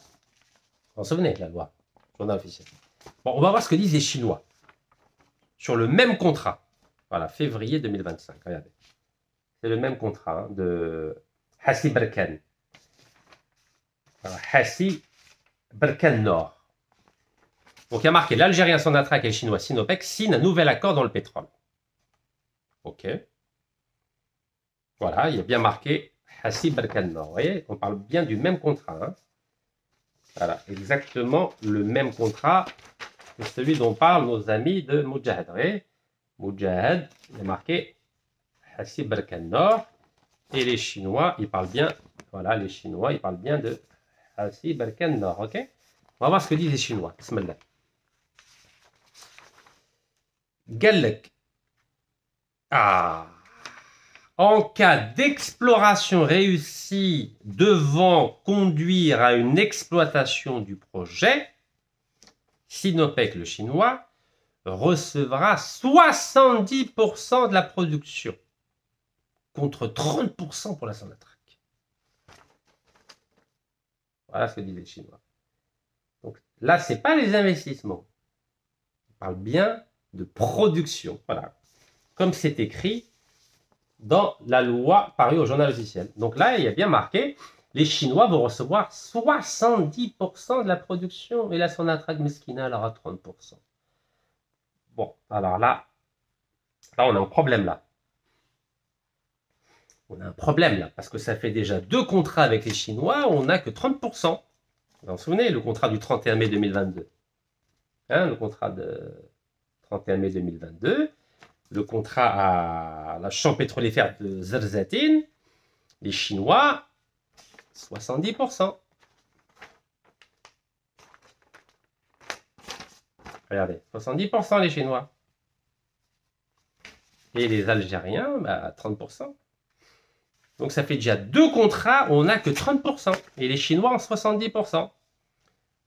Vous vous souvenez de la loi journal officiel. Bon, on va voir ce que disent les Chinois sur le même contrat. Voilà, février 2025. Regardez. C'est le même contrat hein, de Hassi Barkhane. Hassi Barkhane Nord. Donc, il y a marqué l'Algérien Sonatrach et le Chinois Sinopec signent un nouvel accord dans le pétrole. OK. Voilà, il y a bien marqué Hassi Barkhane Nord. Vous voyez, on parle bien du même contrat. Hein. Voilà, exactement le même contrat que celui dont parlent nos amis de Moudjahid. Vous voyez, Moudjahid, il y a marqué Hassi Barkhane Nord. Et les Chinois, ils parlent bien, voilà, les Chinois, ils parlent bien de Hassi Barkhane Nord. OK. On va voir ce que disent les Chinois. Bismillah. Galek. En cas d'exploration réussie devant conduire à une exploitation du projet, Sinopec, le chinois, recevra 70% de la production, contre 30% pour la Sonatrach. Voilà ce que disent les Chinois. Donc là, ce n'est pas les investissements. On parle bien de production. Voilà. Comme c'est écrit dans la loi parue au journal officiel. Donc là, il y a bien marqué, les Chinois vont recevoir 70% de la production et la Sonatrach Meskina, elle aura 30%. Bon, alors là, on a un problème là. On a un problème là, parce que ça fait déjà 2 contrats avec les Chinois, on n'a que 30%. Vous vous souvenez, le contrat du 31 mai 2022. Hein, le contrat de 31 mai 2022. Le contrat à la chambre pétrolifère de Zerzatin. Les Chinois, 70%. Regardez, 70% les Chinois. Et les Algériens, 30%. Donc ça fait déjà 2 contrats où on n'a que 30%. Et les Chinois ont 70%.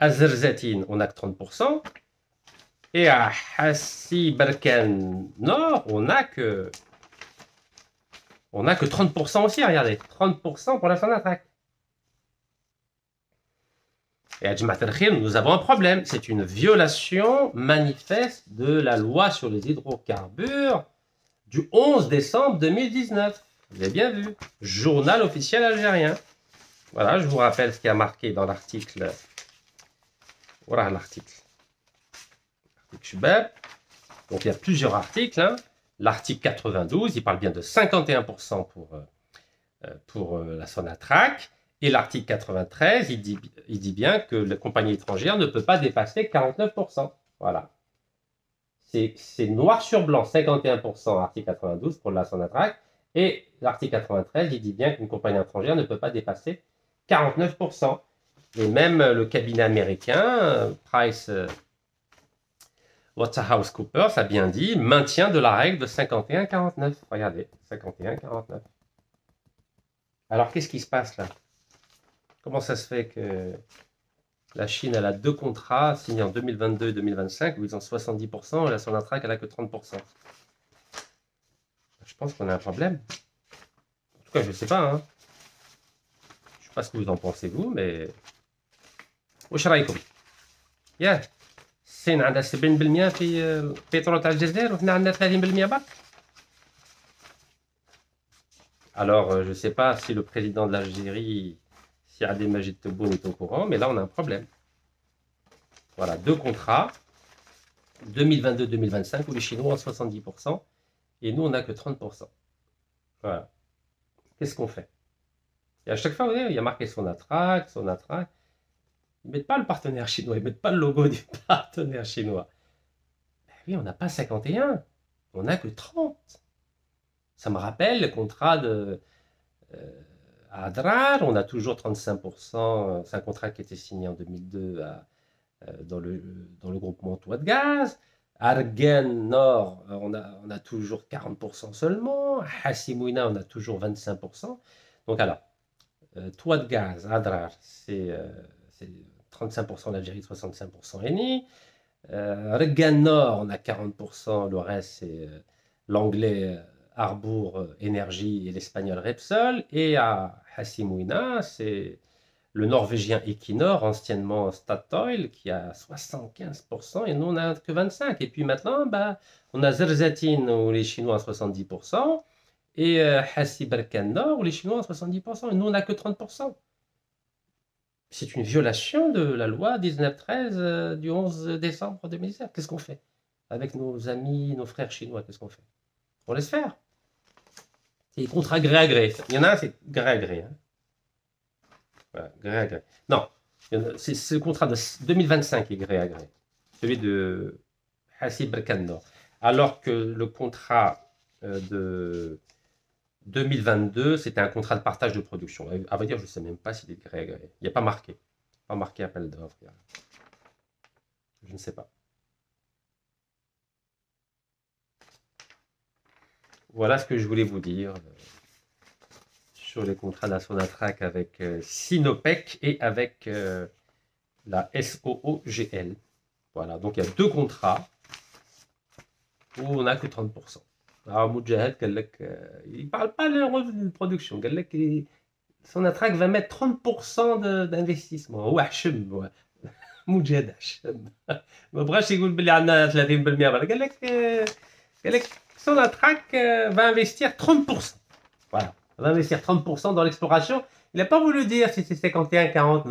À Zerzatin, on n'a que 30%. Et à Hassi Barkan Nord, on n'a que 30% aussi, regardez. 30% pour la Sonatrach. Et à Jamaat al-Khir, nous avons un problème. C'est une violation manifeste de la loi sur les hydrocarbures du 11 décembre 2019. Vous avez bien vu. Journal officiel algérien. Voilà, je vous rappelle ce qui a marqué dans l'article. Voilà l'article. Donc il y a plusieurs articles. Hein. L'article 92, il parle bien de 51% pour la Sonatrach. Et l'article 93, il dit bien que la compagnie étrangère ne peut pas dépasser 49%. Voilà. C'est noir sur blanc, 51% article 92 pour la Sonatrach. Et l'article 93, il dit bien qu'une compagnie étrangère ne peut pas dépasser 49%. Et même le cabinet américain, Price PricewaterhouseCoopers, a bien dit maintien de la règle de 51-49. Regardez, 51-49. Alors, qu'est-ce qui se passe là? Comment ça se fait que la Chine, elle a 2 contrats signés en 2022 et 2025 où ils ont 70% et la Sonatrach, elle n'a que 30%. Je pense qu'on a un problème. En tout cas, je ne sais pas. Hein. Je ne sais pas ce que vous en pensez, vous, mais... واش رايكم؟ ياه الصين عندها 70% في البترول تاع الجزائر وحنا عندنا 30% برك. Alors, je ne sais pas si le président de l'Algérie, si Adel Majid Tebboune est au courant, mais là, on a un problème. Voilà, 2 contrats, 2022-2025, où les Chinois ont 70%, et nous, on n'a que 30%. Voilà. Qu'est-ce qu'on fait? Et à chaque fois, il y a marqué Sonatrach. Ils ne mettent pas le partenaire chinois, ils ne mettent pas le logo du partenaire chinois. Ben oui, on n'a pas 51, on n'a que 30. Ça me rappelle le contrat à Adrar, on a toujours 35%, c'est un contrat qui a été signé en 2002 dans le groupement Toit de Gaz. Argen Nord, on a toujours 40% seulement. Hassimouina, on a toujours 25%. Donc alors, Toit de Gaz, Adrar, c'est 35% l'Algérie, 65% Eni. Argen Nord, on a 40%, le reste c'est l'anglais Harbour Énergie et l'espagnol Repsol. Et à Hassimouina, c'est le norvégien Equinor, anciennement Statoil, qui a 75%, et nous, on n'a que 25%. Et puis maintenant, on a Zerzatin, où les Chinois ont 70%, et Hassi Barkan Nord, où les Chinois ont 70%, et nous, on n'a que 30%. C'est une violation de la loi 1913 du 11 décembre 2017. Qu'est-ce qu'on fait avec nos amis, nos frères chinois? Qu'est-ce qu'on fait? On laisse faire. C'est des contrats gré à gré. Il y en a un, c'est gré à gré. Hein. Voilà, gré à gré. Non, c'est ce contrat de 2025 qui est gré à gré. Celui de Hassi Barkan Nord. Alors que le contrat de 2022, c'était un contrat de partage de production. À vrai dire, je ne sais même pas s'il est gré à gré. Il n'y a pas marqué. Pas marqué appel d'offres. Je ne sais pas. Voilà ce que je voulais vous dire sur les contrats de la Sonatrach avec Sinopec et avec la SOOGL. Voilà, donc il y a 2 contrats où on n'a que 30%. Alors Moudjahid, il ne parle pas de revenu de production. Sonatrach va mettre 30% d'investissement. Ou Hachem, Moudjahid Hachem. ما بغاش يقول بلي عندنا 30%. قال لك Sonatrach va investir 30%. Voilà, va investir 30% dans l'exploration. Il n'a pas voulu dire si c'est 51, 40.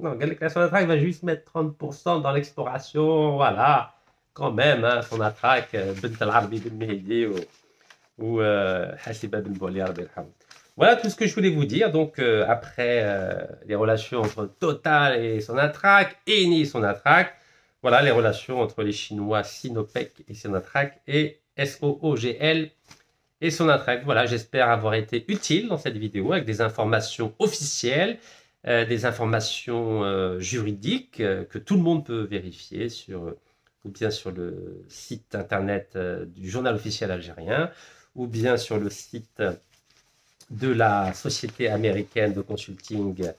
Non, la Sonatrach va juste mettre 30% dans l'exploration. Voilà, quand même, hein, Sonatrach, Bint al-Arbi Ben Mehdi ou Hassiba Ben Boualiar. Voilà tout ce que je voulais vous dire. Donc, après les relations entre Total et Sonatrach, Eni et Sonatrach, voilà les relations entre les Chinois Sinopec et Sonatrach et SOOGL et Sonatrach. Voilà, j'espère avoir été utile dans cette vidéo avec des informations officielles, des informations juridiques que tout le monde peut vérifier ou bien sur le site internet du journal officiel algérien, ou bien sur le site de la société américaine de consulting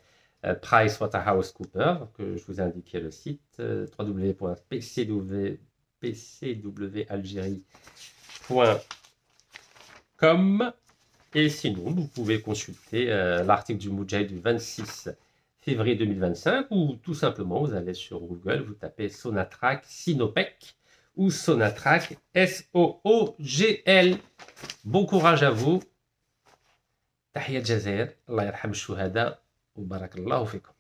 PricewaterhouseCoopers, que je vous ai indiqué le site www.pcwalgérie.com. Et sinon, vous pouvez consulter l'article du Moudjahid du 26 février 2025, ou tout simplement, vous allez sur Google, vous tapez Sonatrach Sinopec ou Sonatrach SOOGL. Bon courage à vous. تحية الجزائر الله يرحم الشهداء وبارك الله فيكم.